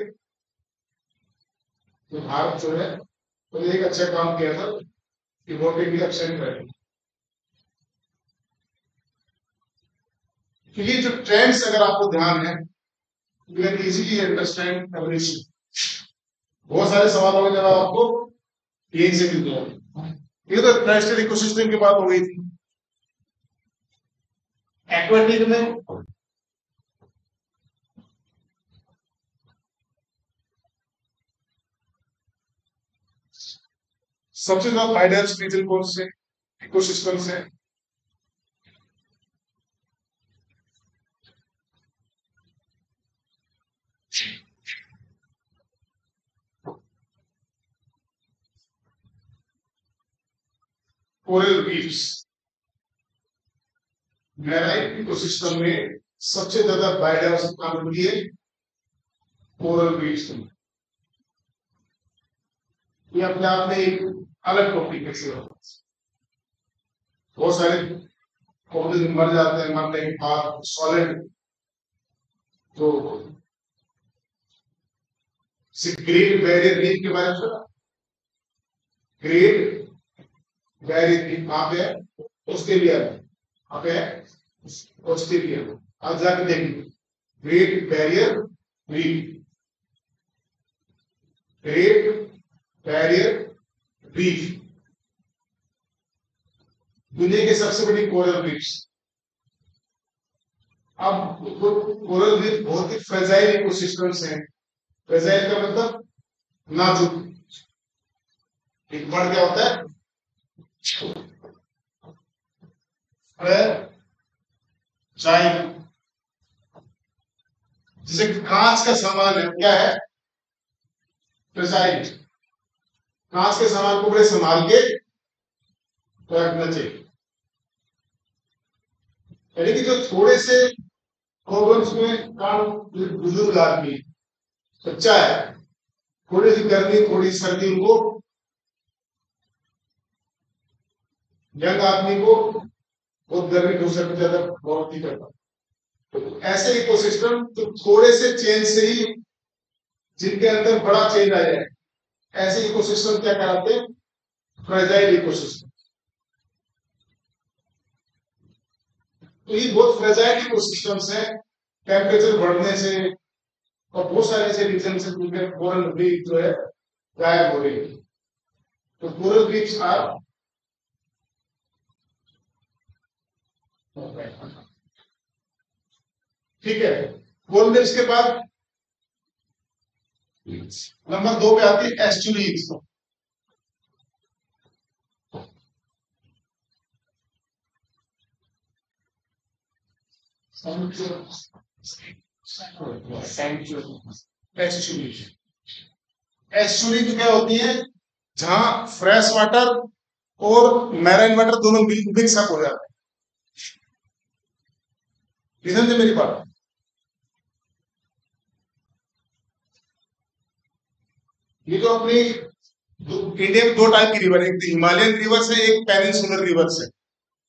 तो भारत जो है तो एक अच्छा काम किया था कि वोटिंग भी एब्सेंट रहेगी। तो ये जो ट्रेंड्स अगर आपको ध्यान है, you can easily understand evolution. बहुत सारे सवालों के जवाब आपको यही से मिल जाएगा। ये तो नेशनल इकोसिस्टम की बात हो गई थी। एक्वेटिक में सबसे ज्यादा फाइनेंस रीजन कौन से इकोसिस्टम से, कोरल रीफ्स। मैराइन इकोसिस्टम में सबसे ज्यादा बायोडायवर्सिटी कहां मिलती है, कोरल रीफ्स में। ये अपने आप में एक अलग टॉपिक है। बहुत सारे पौधे मर जाते हैं, मरने के बाद सॉलिड तो ग्रेट बैरियर रीफ के बारे में सुना? ग्रेट बैरियर रीफ कहाँ पे है? ऑस्ट्रेलिया में। कहाँ पे है? ऑस्ट्रेलिया में। आज जाके देखेंगे great barrier reef. Great barrier reef दुनिया की सबसे बड़ी कोरल रीफ्स। अब कोरल रीफ बहुत ही फ्रेजाइल इकोसिस्टम्स हैं। फ्रेजाइल का मतलब नाजुक। एक वर्ड क्या होता है? फ्रेजाइल। जैसे कांच का सामान है, क्या है? फ्रेजाइल। कांच के सामान को बड़े संभाल के रखना चाहिए। यानी कि जो थोड़े से ऑर्गन्स में काम, बुजुर्ग आदमी बच्चा है, थोड़ी सी गर्मी थोड़ी सर्दी उनको, यंग आदमी को बहुत गर्मी हो सकती, ज्यादा बहुत नहीं करता। तो ऐसे इकोसिस्टम तो थोड़े से चेंज से ही, जिनके अंदर बड़ा चेंज आ जाए, ऐसे इकोसिस्टम क्या कहलाते हैं? Fragile ecosystem. तो ये बहुत फ्रेजाइल इकोसिस्टम्स हैं। टेम्परेचर बढ़ने से और बहुत सारे ऐसे रीजन से कोरल रीफ जो है गायब हो रही है। तो कोरल रीफ्स आर ठीक है। कोरल रीफ्स के बाद नंबर 2 पे आती है एस्चुरीज। एस्चुरीज क्या होती है? जहां फ्रेश वाटर और मैराइन वाटर दोनों मिक्स अप हो जाते हैं। समझे मेरी बात? ये तो अपनी इंडिया में 2 टाइप की रिवर है, एक तो हिमालयन रिवर्स है, एक पेनिनसुलर रिवर्स है।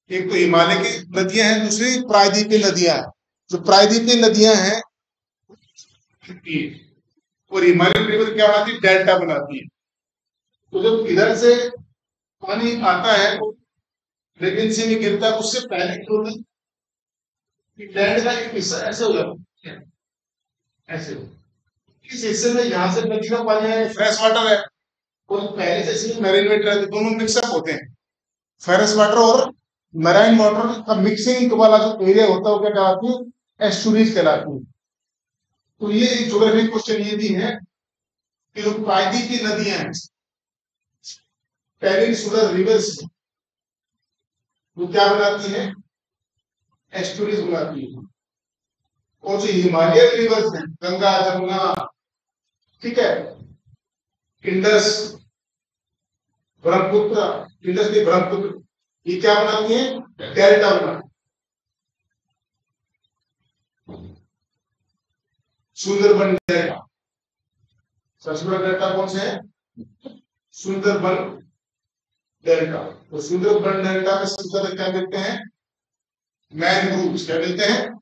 एक तो हिमालय की नदियां हैं, दूसरी प्रायद्वीपीय नदियां हैं। जो प्रायद्वीपीय नदियां हैं और हिमालयन रिवर क्या बनाती है? डेल्टा बनाती है। तो जब इधर से पानी आता है लेकिन से भी गिरता है, उससे पहले क्या होता है? लैंड का एक हिस्सा ऐसे हो जाता है, ऐसे। इस हिस्से में यहां से नदी का पानी है, फ्रेश वाटर है, और पहले से इसमें मैरीन वाटर है, दोनों मिक्सअप होते हैं। फ्रेश वाटर और मैराइन वाटर का मिक्सिंग वाला जो एरिया होता है वो क्या कहलाती है? एस्चुरीज कहलाती है। तो ये एक ज्योग्राफी क्वेश्चन ये भी है कि जो प्रायद्वीपीय की नदियां हैं, पेनिनसुलर रिवर्स, वो क्या बनाती है? एस्चुरीज बनाती है। और जो हिमालयन रिवर्स है, गंगा, जमुना, ठीक है, इंडस, ब्रह्मपुत्र, इंडस की ब्रह्मपुत्र, ये क्या बनाती है? डेल्टा बनाती है। सुंदरबन डेल्टा, सबसे बड़ा डेल्टा कौन से है? सुंदरबन डेल्टा। तो सुंदरबन डेल्टा में सबसे ज्यादा क्या मिलते हैं? मैनग्रूव्स। क्या मिलते हैं?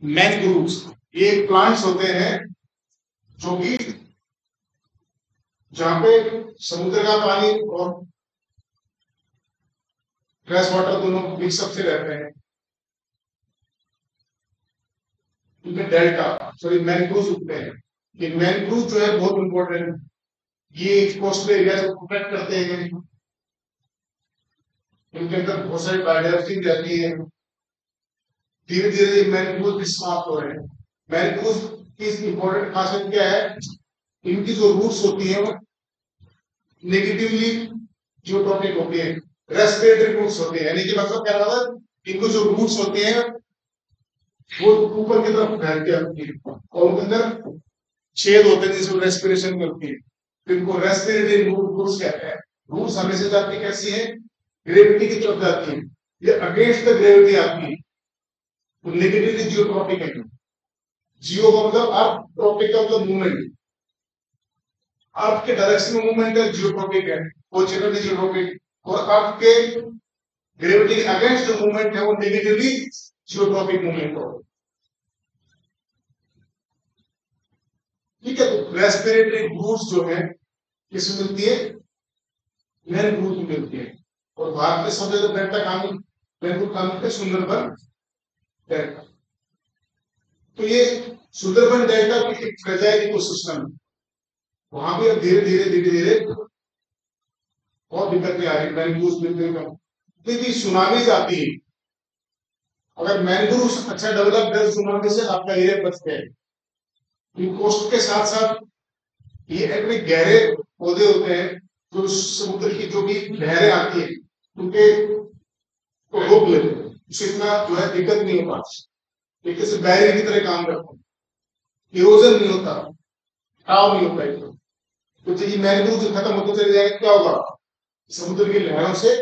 मैनग्रूव्स। ये प्लांट्स होते हैं जो कि जहां पे समुद्र का पानी और फ्रेश वाटर दोनों मिक्सअप से रहते हैं, उनमें डेल्टा, सॉरी, मैनग्रोव उगते हैं। ये मैनग्रोव जो है बहुत इंपॉर्टेंट है। ये कोस्टल एरिया को प्रोटेक्ट करते हैं। इनके अंदर बहुत सारी बायोडाइवर्सिटी रहती है। धीरे धीरे मैनग्रोव भी समाप्त हो रहे हैं। मैनग्रोव की इंपॉर्टेंट खासियत क्या है? इनकी जो रूट्स होती है वो नेगेटिवली जियोट्रॉपिक होती है, रेस्पिरेटरी रूट्स होते हैं। यानी कि मतलब क्या होता है? इनको जो रूट्स होते हैं वो ऊपर की तरफ फैलते हैं और उनके अंदर छेद होते हैं जिसमें रेस्पिरेशन करती है। तो इनको रेस्पिरेटरी रूट्स कहते हैं। रूट्स हमेशा जाती कैसी है? ग्रेविटी की तरफ जाती है। ये अगेंस्ट द ग्रेविटी आती है तो नेगेटिवली जियोट्रॉपिक है। जियो का मतलब अर्थ, ट्रॉपिक का मतलब मूवमेंट, अर्थ के डायरेक्शन में मूवमेंट है, जियोट्रॉपिक है वो जनरली जियोट्रॉपिक, और अर्थ के ग्रेविटी के अगेंस्ट जो मूवमेंट है वो नेगेटिवली जियोट्रॉपिक मूवमेंट हो। ठीक है, तो रेस्पिरेटरी ग्रूव्स जो है किसमें मिलती है, मैन ग्रूव में मिलती है। और भारत में सबसे ज्यादा डेल्टा कानून मैन ग्रूव कानून के सुंदरबन डेल्टा। तो ये सुंदरबन डेल्टा की एक फ्रेजाइल इकोसिस्टम है, वहां भी अब धीरे धीरे धीरे धीरे बहुत दिक्कतें आ रही, मैंग्रोव मिलते हैं, क्योंकि सुनामी आती है। अगर मैंग्रोव अच्छा डेवलप है सुनामी से आपका एरिया बच गया। कोस्ट के साथ साथ ये इतने गहरे पौधे होते हैं जो समुद्र की जो भी लहरें आती है उनके को रोक लेते हैं, उससे इतना जो है दिक्कत नहीं होता, एक से बैरियर की तरह काम करता है, इरोजन नहीं होता, कटाव नहीं होता है। तो ये मैंग्रोव जो खत्म होते चले जाएगा क्या होगा, समुद्र की लहरों से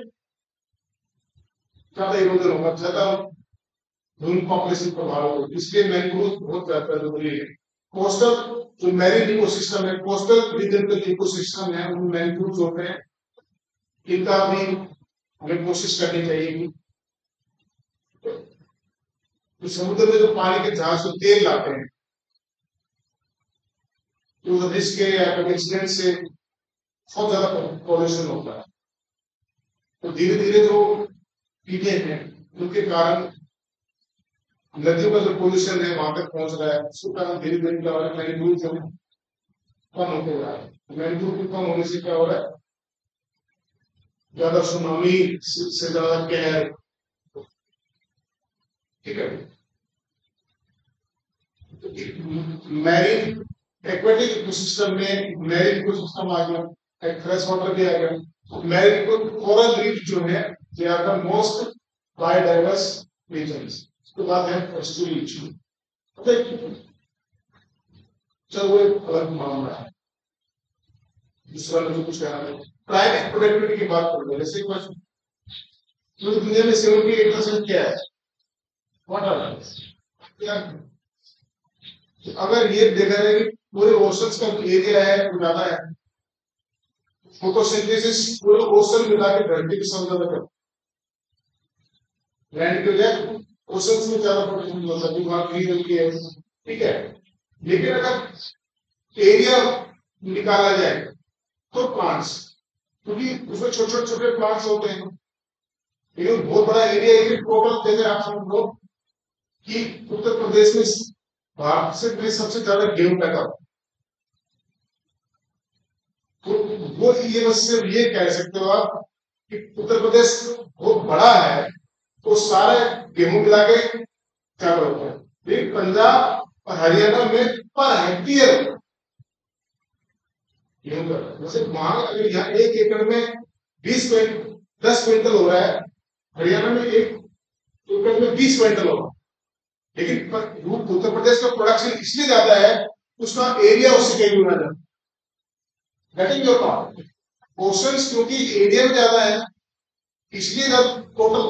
ज्यादा इरोजन होगा, ज्यादा ह्यूमन पॉपुलेशन प्रभाव होगा। इसलिए मैंग्रोव बहुत ज्यादा जरूरी है। कोस्टल जो मैरीन इकोसिस्टम है, कोस्टल रीजन का इकोसिस्टम है, उन मैंग्रोव जो है इनका भी हमें कोशिश करनी चाहिए। तो समुद्र में जो पानी के जहाज से तेल लाते हैं तो रिस्क के या एक्सीडेंट से बहुत ज्यादा पॉल्यूशन होता है। तो धीरे धीरे जो कीड़े हैं उनके कारण नदियों का जो पोल्यूशन है वहां तक पहुंच रहा है, उसके कारण धीरे धीरे क्या हो रहा है, मैंग्रोव जो कम होते जा रहा है। मैंग्रोव के कम होने से क्या हो रहा है, ज्यादा सुनामी से ज्यादा कहर। ठीक है, मैरीन एक्वेटिक इकोसिस्टम में मैरीन इकोसिस्टम आ गया, एक फ्रेश वाटर भी आ गया। मैरीन कोरल रीफ जो है they are the most biodiverse regions. उसके बाद है एस्चुरी। चलो वो एक अलग मामला है, दूसरा मुझे कुछ कहना है। प्राइवेट प्रोडक्टिविटी की बात करें, जैसे पूरी दुनिया में 78% क्या है, वाटर। अगर ये देखा जाए कि पूरे ओशंस का एरिया है वो ज्यादा है, फोटोसिंथेसिस पूरे ओशन मिला के धरती पे सब ज्यादा करता है, लैंड के लिए ओशंस में ज्यादा प्रोटेक्शन होता है, वहां ग्रीन होती है। ठीक है, लेकिन अगर एरिया निकाला जाए तो प्लांट्स, क्योंकि उसमें छोटे छोटे छोटे प्लांट्स होते हैं, लेकिन बहुत बड़ा एरिया है। टोटल जैसे आप समझ लो कि उत्तर प्रदेश में भारत से सबसे ज्यादा गेहूं पैदा होता है, तो वो ये बस सिर्फ ये कह सकते हो आप कि उत्तर प्रदेश बहुत बड़ा है तो सारे गेहूं मिला के चावल होता है, लेकिन पंजाब और हरियाणा में पर हेक्टेयर गेहूं का, जैसे वहां अगर यहाँ 1 एकड़ में 10 क्विंटल हो रहा है, हरियाणा में 1 एकड़ में 20 क्विंटल होगा। लेकिन उत्तर प्रदेश का प्रोडक्शन इसलिए ज्यादा है, उसका एरिया उससे कई गुना ज्यादा। गेटिंग योर पॉइंट, ओशंस क्योंकि एरिया में ज्यादा है इसलिए टोटल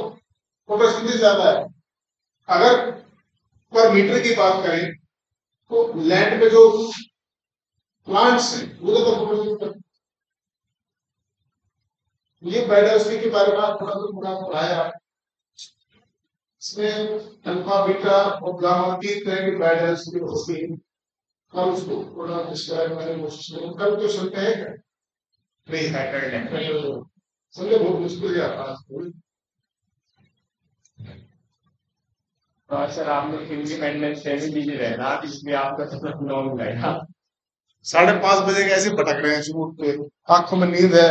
फोटोसिंथेसिस ज्यादा है। अगर पर मीटर की बात करें तो लैंड में जो प्लांट्स हैं वो तो फोटोसिंथेसिस करते हैं। ये बायोडाइवर्सिटी के बारे में थोड़ा पढ़ाया, इसमें अल्फा बीटा और गामा 3 तरह की बायोडाइवर्सिटी होती है। कल उसको थोड़ा डिस्क्राइब करने की कोशिश करूँ। कल तो सुनते हैं क्या, नहीं है समझे, बहुत मुश्किल है। सर आपने इंडिपेंडेंस डे में बिजी रहना, इसलिए आपका सफर लॉन्ग रहेगा। 5:30 बजे कैसे भटक रहे हैं शूट पे, आंखों में नींद है,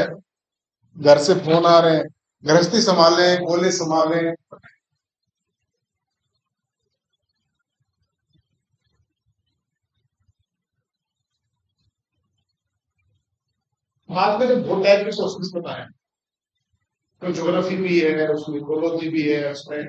घर से फोन आ रहे हैं, गृहस्थी संभाल रहे हैं, कॉलेज संभाल रहे हैं। बाद में तो बहुत टाइप के क्वेश्चन बताए, तो ज्योग्राफी भी है उसमें, इकोलॉजी भी है उसमें,